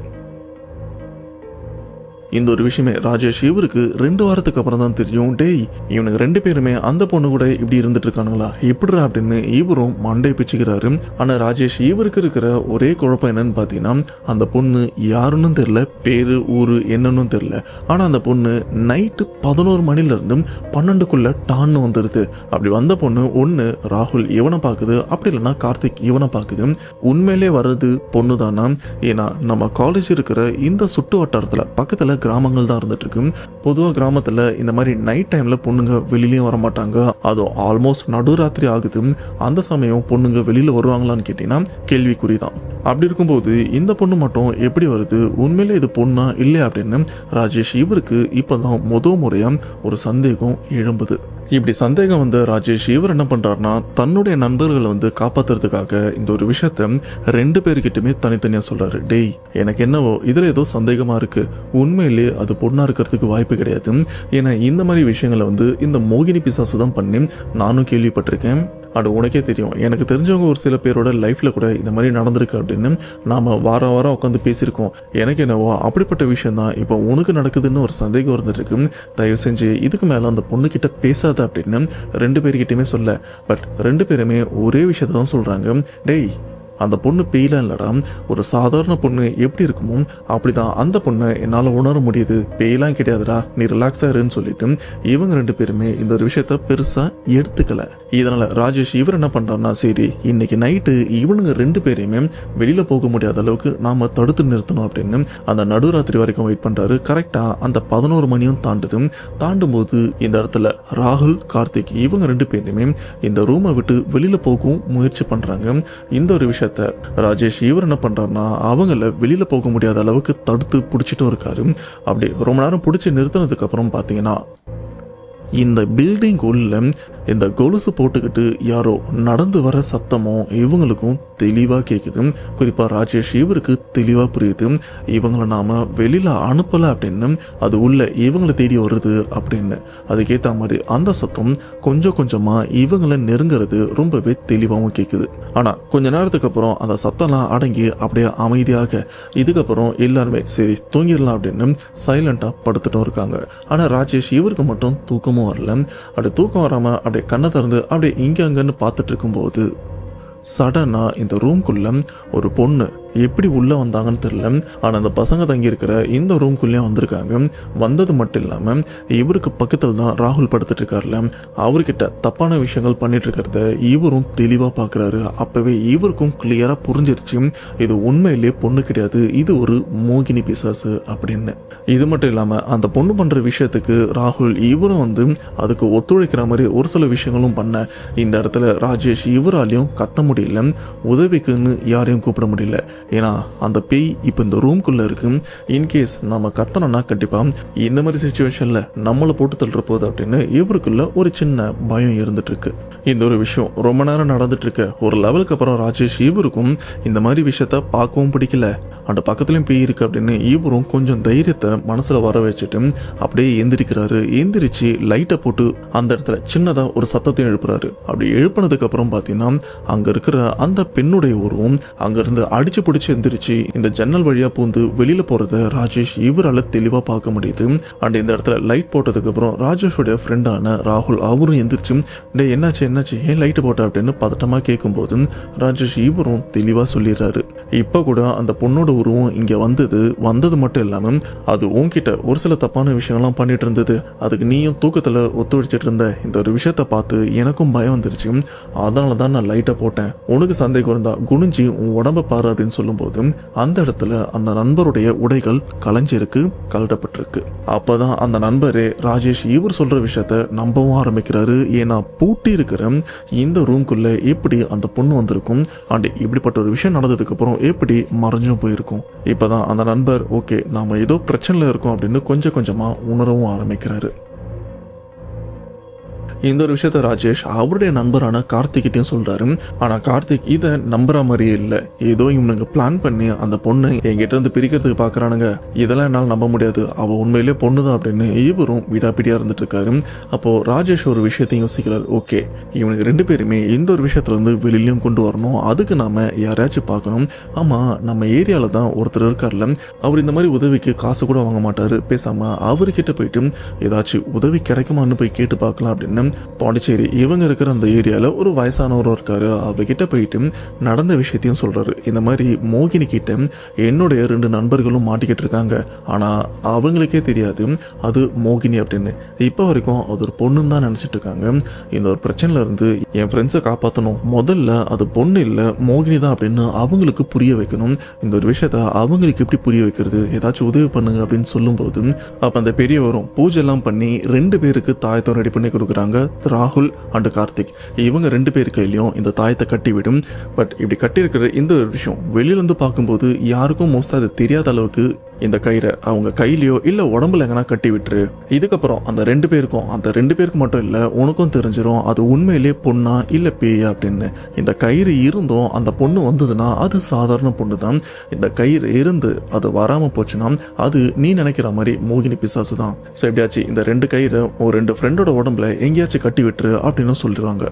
இந்த ஒரு விஷயமே ராஜேஷ் இவருக்கு 2 வாரத்துக்கு அப்புறம் தான் தெரியும். டேய், இவனுக்கு 2 பேருமே அந்த பொண்ணு கூட இப்படி இருந்துட்டு இருக்கானுங்களா, எப்படிரா அப்படின்னு இவரும் மண்டை பிச்சுக்கிறாரு. ஆனா ராஜேஷ் இவருக்கு இருக்கிற ஒரே குழப்பம் என்னன்னு பார்த்தீங்கன்னா, அந்த பொண்ணு யாருன்னு தெரியல, பேரு ஊரு என்னன்னு தெரியல. ஆனா அந்த பொண்ணு நைட்டு 11 மணிலேருந்து 12க்குள்ள டான்னு வந்துருது. அப்படி வந்த பொண்ணு ஒன்று ராகுல் இவனை பார்க்குது, அப்படி இல்லைன்னா கார்த்திக் இவனை பார்க்குது. உண்மையிலே வர்றது பொண்ணு தானா? ஏன்னா நம்ம காலேஜ் இருக்கிற இந்த சுட்டு வட்டாரத்தில் பக்கத்தில் கிராமங்கள் தான் இருந்துட்டு இருக்கு. பொதுவாக கிராமத்தில் இந்த மாதிரி நைட் டைம்ல பொண்ணுங்க வெளியிலயும் வர மாட்டாங்க. அதுவும் ஆல்மோஸ்ட் நடுராத்திரி ஆகுது. அந்த சமயம் பொண்ணுங்க வெளியில வருவாங்களான்னு கேட்டீங்கன்னா கேள்விக்குறிதான். அப்படி இருக்கும்போது இந்த பொண்ணு மட்டும் எப்படி வருது, உண்மையிலே இது பொண்ணா இல்லை அப்படின்னு ராஜேஷ் இவருக்கு இப்பதான் முறையா ஒரு சந்தேகம் எழும்புது. இப்படி சந்தேகம் வந்து ராஜேஷ் இவர் என்ன பண்றாருன்னா, தன்னுடைய நண்பர்களை வந்து காப்பாத்துறதுக்காக இந்த ஒரு விஷயத்த 2 பேருக்கிட்டுமே தனித்தனியா சொல்றாரு. டேய், எனக்கு என்னவோ இதுல ஏதோ சந்தேகமா இருக்கு, உண்மையிலே அது பொண்ணா இருக்கிறதுக்கு வாய்ப்பு கிடையாது. ஏன்னா இந்த மாதிரி விஷயங்களை வந்து இந்த மோகினி பிசாசு தான் பண்ணி நானும் கேள்விப்பட்டிருக்கேன். அது உனக்கே தெரியும், எனக்கு தெரிஞ்சவங்க ஒரு சில பேரோட லைஃப்ல கூட இந்த மாதிரி நடந்திருக்கு அப்படின்னு நாம வாரம் உட்காந்து பேசியிருக்கோம். எனக்கு என்னவோ அப்படிப்பட்ட விஷயம் தான் இப்போ உனக்கு நடக்குதுன்னு ஒரு சந்தேகம் இருந்துட்டு இருக்கு. தயவு செஞ்சு இதுக்கு மேல அந்த பொண்ணு கிட்ட பேசாத அப்படின்னு 2 பேர்கிட்டயுமே சொல்ல. பட் 2 பேருமே ஒரே விஷயத்த தான் சொல்றாங்க. டேய், அந்த பொண்ணு பேயலாம் இல்லடா, ஒரு சாதாரண பொண்ணு எப்படி இருக்குமோ அப்படிதான் அந்த பொண்ணை என்னால் உணர முடியுது, பேயலாம் கிடையாதுடா, நீ ரிலாக்ஸா இருன்னு சொல்லிட்டு இவங்க 2 பேருமே இந்த ஒரு விஷயத்த பெருசா எடுத்துக்கல. இதனால ராஜேஷ் இவர் என்ன பண்றாருன்னா, சரி இன்னைக்கு நைட்டு இவனுங்க 2 பேரையுமே வெளியில போக முடியாத அளவுக்கு நாம தடுத்து நிறுத்தணும் அப்படின்னு அந்த நடுராத்திரி வரைக்கும் வெயிட் பண்றாரு. கரெக்டா அந்த 11 மணியும் தாண்டும் போது இந்த இடத்துல ராகுல் கார்த்திக் இவங்க 2 பேருமே இந்த ரூமை விட்டு வெளியில போகவும் முயற்சி பண்றாங்க. இந்த ஒரு விஷயம் ராஜேஷ் இவர் என்ன பண்றாருன்னா, அவங்கள வெளியில போக முடியாத அளவுக்கு தடுத்து பிடிச்சிட்டும் இருக்காரு. அப்படி ரொம்ப நேரம் பிடிச்சி நிறுத்தினதுக்கு அப்புறம் பாத்தீங்கன்னா, இந்த பில்டிங் உள்ள இந்த கொலுசு போட்டுக்கிட்டு யாரோ நடந்து வர சத்தமும் இவங்களுக்கும் தெளிவா கேக்குது. குறிப்பா ராஜேஷ் இவருக்கு தெளிவா புரியுது, இவங்களை நாம வெளியில அனுப்பல அப்படின்னு, அது உள்ள இவங்களை தேடி வருது அப்படின்னு. அதுக்கேற்ற மாதிரி அந்த சத்தம் கொஞ்சம் கொஞ்சமா இவங்களை நெருங்கிறது ரொம்பவே தெளிவாகவும் கேக்குது. ஆனா கொஞ்ச நேரத்துக்கு அப்புறம் அந்த சத்தம்லாம் அடங்கி அப்படியே அமைதியாக இதுக்கப்புறம் எல்லாருமே சரி தூங்கிடலாம் அப்படின்னு சைலண்டா படுத்துட்டும் இருக்காங்க. ஆனா ராஜேஷ் இவருக்கு மட்டும் தூக்கமும் வரல. அப்படி தூக்கம் வராம அப்படியே கண்ணை திறந்து அப்படியே இங்க அங்கன்னு பார்த்துட்டு இருக்கும்போது சடனா இந்த ரூம்குள்ள ஒரு பொண்ணு எப்படி உள்ள வந்தாங்கன்னு தெரியல. ஆனா அந்த பசங்க தங்கி இருக்கிற இந்த ரூம்குள்ளேயே வந்திருக்காங்க. வந்தது மட்டும் இல்லாம இவருக்கு பக்கத்துல தான் ராகுல் படுத்துட்டு இருக்காருல, அவர்கிட்ட தப்பான விஷயங்கள் பண்ணிட்டு இருக்கிறத இவரும் தெளிவா பாக்குறாரு. அப்பவே இவருக்கும் கிளியரா புரிஞ்சிருச்சு இது உண்மையிலேயே பொண்ணு கிடையாது, இது ஒரு மோகினி பிசாசு அப்படின்னு. இது மட்டும் இல்லாம அந்த பொண்ணு பண்ற விஷயத்துக்கு ராகுல் இவரும் அதுக்கு ஒத்துழைக்கிற மாதிரி ஒரு சில விஷயங்களும் பண்ண இந்த இடத்துல ராஜேஷ் இவராலையும் கத்த முடியல, உதவிக்குன்னு யாரையும் கூப்பிட முடியல. ஏன்னா அந்த பேய் இப்போ இந்த ரூம்குள்ள இருக்கு. இன்கேஸ் நம்ம கத்தனோம்னா கண்டிப்பா இந்த மாதிரி சிச்சுவேஷன்ல நம்மளை போட்டு தள்ளுற போகுது அப்படின்னு இவருக்குள்ள ஒரு சின்ன பயம் இருந்துட்டு இருக்கு. இந்த ஒரு விஷயம் ரொம்ப நேரம் நடந்துட்டு இருக்கு. ஒரு லெவலுக்கு அப்புறம் ராஜேஷ் இவருக்கும் இந்த மாதிரி விஷயத்த பார்க்கவும் பிடிக்கல, அந்த பக்கத்துலயும் பேய் இருக்கு அப்படின்னு இவரும் கொஞ்சம் தைரியத்தை மனசுல வர வச்சுட்டு அப்படியே எந்திரிக்கிறாரு. எந்திரிச்சு லைட்டை போட்டு அந்த இடத்துல சின்னதா ஒரு சத்தத்தையும் எழுப்புறாரு. அப்படி எழுப்பினதுக்கு அப்புறம் பாத்தீங்கன்னா அங்க இருக்கிற அந்த பெண்ணுடைய உருவம் அங்க இருந்து அடிச்சு பிடிச்சு எந்திரிச்சு இந்த ஜன்னல் வழியா பூந்து வெளியில போறத ராஜேஷ் இவரால தெளிவா பார்க்க முடியுது. அண்ட் இந்த இடத்துல லைட் போட்டதுக்கு அப்புறம் ராஜேஷோட ஃப்ரெண்டான ராகுல் அவரும் எந்திரிச்சு என்னாச்சு ஏன் லைட் போட்ட அப்படின்னு பதட்டமா கேட்கும்போது ராஜேஷ் இவரும் தெளிவா சொல்லிடுறாரு, இப்ப கூட அந்த பொண்ணோட உருவம் இங்க வந்தது மட்டும் இல்லாம அது உன்கிட்ட ஒரு சில தப்பான விஷயங்கள்லாம் பண்ணிட்டு இருந்தது, அதுக்கு நீயும் தூக்கத்துல ஒத்துழைச்சிட்டு இருந்த. இந்த ஒரு விஷயத்த பார்த்து எனக்கும் பயம் வந்துருச்சு, அதனாலதான் நான் லைட்டை போட்டேன், உனக்கு சந்தேகம் இருந்தா குனிஞ்சி உன் உடம்ப பாரு அப்படின்னு சொல்லும்போது அந்த இடத்துல அந்த நண்பருடைய உடைகள் கலைஞ்சிருக்கு, கலட்டப்பட்டிருக்கு. அப்பதான் அந்த நண்பரே ராஜேஷ் இவர் சொல்ற விஷயத்த நம்பவும் ஆரம்பிக்கிறாரு. ஏன்னா பூட்டி இருக்கிற இந்த ரூம்குள்ள எப்படி அந்த பொண்ணு வந்திருக்கும், அண்ட் இப்படிப்பட்ட ஒரு விஷயம் நடந்ததுக்கு அப்புறம் எப்படி மறைஞ்சும் போயிருக்கும். இப்பதான் அந்த நண்பர் ஓகே நாம ஏதோ பிரச்சனைல இருக்கோம் அப்படின்னு கொஞ்சம் கொஞ்சமா உணரவும் ஆரம்பிக்கிறாரு. இந்த ஒரு விஷயத்த ராஜேஷ் அவருடைய நண்பரான கார்த்திகிட்டையும் சொல்றாரு. ஆனா கார்த்திக் இதை நம்புற மாதிரியே இல்லை. ஏதோ இவனுங்க பிளான் பண்ணி அந்த பொண்ணு என்கிட்ட இருந்து பிரிக்கிறதுக்கு பாக்குறானுங்க, இதெல்லாம் என்னால் நம்ப முடியாது, அவ உண்மையிலே பொண்ணுதான் அப்படின்னு இவரும் விடாப்பிடியா இருந்துட்டு இருக்காரு. அப்போ ராஜேஷ் ஒரு விஷயத்தையும் யோசிக்கிறார், ஓகே இவனுக்கு ரெண்டு பேருமே இந்த ஒரு விஷயத்துல இருந்து வெளியிலயும் கொண்டு வரணும், அதுக்கு நாம யாராச்சும் பார்க்கணும். ஆமா நம்ம ஏரியால தான் ஒருத்தர் இருக்கார்ல, அவர் இந்த மாதிரி உதவிக்கு காசு கூட வாங்க மாட்டாரு, பேசாம அவர்கிட்ட போயிட்டு ஏதாச்சும் உதவி கிடைக்குமான்னு போய் கேட்டு பார்க்கலாம் அப்படின்னு பாண்டிச்சேரி இவங்க இருக்கிற அந்த ஏரியால ஒரு வயசானவரும் இருக்காரு. அவர்கிட்ட போயிட்டு நடந்த விஷயத்தையும் சொல்றாரு. இந்த மாதிரி மோகினி கிட்ட என்னுடைய 2 நண்பர்களும் மாட்டிக்கிட்டு இருக்காங்க, ஆனா அவங்களுக்கே தெரியாது அது மோகினி அப்படின்னு. இப்ப வரைக்கும் அது ஒரு பொண்ணுன்னு தான் நினைச்சிட்டு இருக்காங்க. இந்த ஒரு பிரச்சனைல இருந்து என் ஃப்ரெண்ட்ஸை காப்பாற்றணும், முதல்ல அது பொண்ணு இல்ல மோகினி தான் அப்படின்னு அவங்களுக்கு புரிய வைக்கணும். இந்த ஒரு விஷயத்த அவங்களுக்கு எப்படி புரிய வைக்கிறது, ஏதாச்சும் உதவி பண்ணுங்க அப்படின்னு சொல்லும்போது அப்ப அந்த பெரியவரும் பூஜை எல்லாம் பண்ணி 2 பேருக்கு தாயத்தை ரெடி பண்ணி கொடுக்குறாங்க. ராகுல் அண்ட் கார்த்திக் இவங்க 2 பேர் கையிலையும் இந்த தாயத்தை கட்டிவிடும். பட் இப்படி கட்டி இருக்கிற இந்த ஒரு விஷயம் வெளியில இருந்து பார்க்கும்போது யாருக்கும் மோஸ்டா அது தெரியாத அளவுக்கு இந்த கயிறை அவங்க கையிலயோ இல்ல உடம்புல எங்கன்னா கட்டி விட்டுரு. இதுக்கப்புறம் அந்த 2 பேருக்கு மட்டும் இல்ல உனக்கும் தெரிஞ்சிடும் அது உண்மையிலே பொண்ணா இல்ல பேயா அப்படின்னு. இந்த கயிறு இருந்தும் அந்த பொண்ணு வந்ததுன்னா அது சாதாரண பொண்ணு தான், இந்த கயிறு இருந்து அது வராம போச்சுன்னா அது நீ நினைக்கிற மாதிரி மோகினி பிசாசு தான். ஸோ எப்படியாச்சு இந்த 2 கயிறு ஒரு 2 ஃப்ரெண்டோட உடம்புல எங்கேயாச்சும் கட்டி விட்டுரு அப்படின்னு சொல்லிடுவாங்க.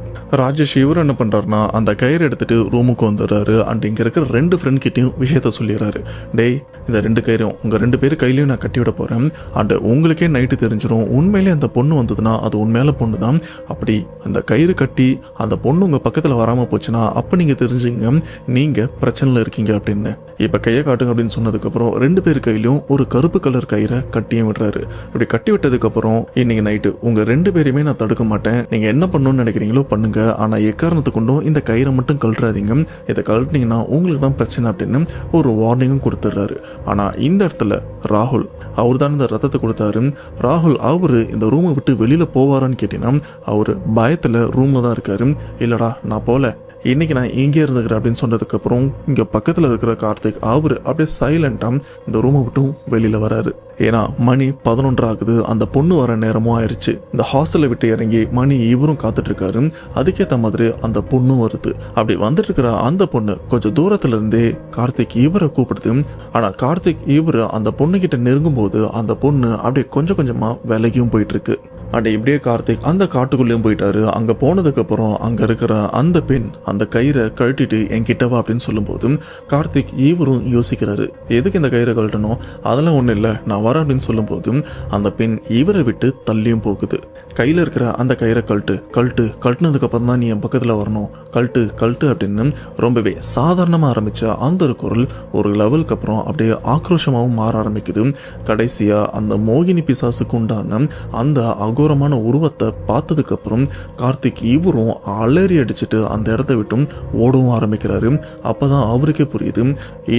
ராஜேஷ் இவர் என்ன பண்றாருன்னா அந்த கயிறு எடுத்துட்டு ரூமுக்கு வந்துடுறாரு. அண்ட் இங்க இருக்கிற 2 ஃப்ரெண்ட் கிட்டையும் விஷயத்த சொல்லிடுறாரு, டேய் இந்த 2 கயிறும் உங்க 2 பேர் கையிலையும் நான் கட்டி விட போறேன், அண்ட் உங்களுக்கே நைட்டு தெரிஞ்சிடும் உண்மையிலே அந்த பொண்ணு வந்ததுன்னா அது உண்மையில பொண்ணு தான், அப்படி அந்த கயிறு கட்டி அந்த பொண்ணு உங்க பக்கத்துல வராம போச்சுன்னா அப்ப நீங்க தெரிஞ்சுங்க நீங்க பிரச்சனைல இருக்கீங்க அப்படின்னு. இப்ப கையை காட்டுங்க அப்படின்னு சொன்னதுக்கு அப்புறம் 2 பேர் கையிலும் ஒரு கருப்பு கலர் கயிறை கட்டியும் விடுறாரு. இப்படி கட்டி விட்டதுக்கு அப்புறம் இன்னைக்கு நைட்டு உங்க 2 பேருமே நான் தடுக்க மாட்டேன், நீங்க என்ன பண்ணணும்னு நினைக்கிறீங்களோ பண்ணுங்க, ஆனா எக்காரணத்தை கொண்டும் இந்த கயிறை மட்டும் கழட்டாதீங்க, இதை கழட்டினீங்கன்னா உங்களுக்கு தான் பிரச்சனை அப்படின்னு ஒரு வார்னிங்கும் கொடுத்துடுறாரு. ஆனா இந்த இடத்துல ராகுல் அவர் தான் இந்த ரத்தத்தை கொடுத்தாரு. ராகுல் அவரு இந்த ரூமை விட்டு வெளியில போவாரான்னு கேட்டீங்கன்னா அவரு பயத்துல ரூம்ல தான் இருக்காரு. இல்லடா நான் போல, இன்னைக்கு நான் இங்கே இருந்துக்கிறேன் அப்படின்னு சொன்னதுக்கு அப்புறம் இங்க பக்கத்துல இருக்கிற கார்த்திக் அவரு அப்படியே சைலண்டா இந்த ரூமை விட்டும் வெளியில வராரு. ஏன்னா மணி 11 ஆகுது, அந்த பொண்ணு வர நேரமும் ஆயிடுச்சு. இந்த ஹாஸ்டலை விட்டு இறங்கி மணி இவரும் காத்துட்டு இருக்காரு. அதுக்கேற்ற மாதிரி அந்த பொண்ணும் வருது. அப்படி வந்துட்டு இருக்கிற அந்த பொண்ணு கொஞ்சம் தூரத்துல இருந்தே கார்த்திக் இவரை கூப்பிடுது. ஆனா கார்த்திக் இவரு அந்த பொண்ணு கிட்ட நெருங்கும் போது அந்த பொண்ணு அப்படியே கொஞ்சம் கொஞ்சமா விலகியும் போயிட்டு இருக்கு. அண்ட் இப்படியே கார்த்திக் அந்த காட்டுக்குள்ளேயும் போயிட்டாரு. அங்க போனதுக்கு அப்புறம் அங்க இருக்கிற அந்த பெண் அந்த கயிறை கழட்டிட்டு என்கிட்டவா அப்படின்னு சொல்லும்போது கார்த்திக் இவரும் யோசிக்கிறாரு, எதுக்கு இந்த கயிறை கழட்டணும், அதெல்லாம் ஒன்றும் இல்லை நான் வரேன் அப்படின்னு சொல்லும்போது அந்த பெண் இவரை விட்டு தள்ளியும் போகுது. கையில் இருக்கிற அந்த கயிறை கழட்டினதுக்கு அப்புறம் தான் நீ என் பக்கத்தில் வரணும், கழட்டு அப்படின்னு ரொம்பவே சாதாரணமாக ஆரம்பிச்ச அந்த ஒரு குரல் ஒரு லெவலுக்கு அப்புறம் அப்படியே ஆக்ரோஷமாகவும் மாற ஆரம்பிக்குது. கடைசியா அந்த மோகினி பிசாசுக்கு உண்டான அந்த அகோரமான உருவத்தை பார்த்ததுக்கு அப்புறம் கார்த்திக் இவரும் அலறி அடிச்சுட்டு அந்த இடத்த விட்டும் ஓடவும் ஆரம்பிக்கிறாரு. அப்பதான் அவருக்கே புரியுது,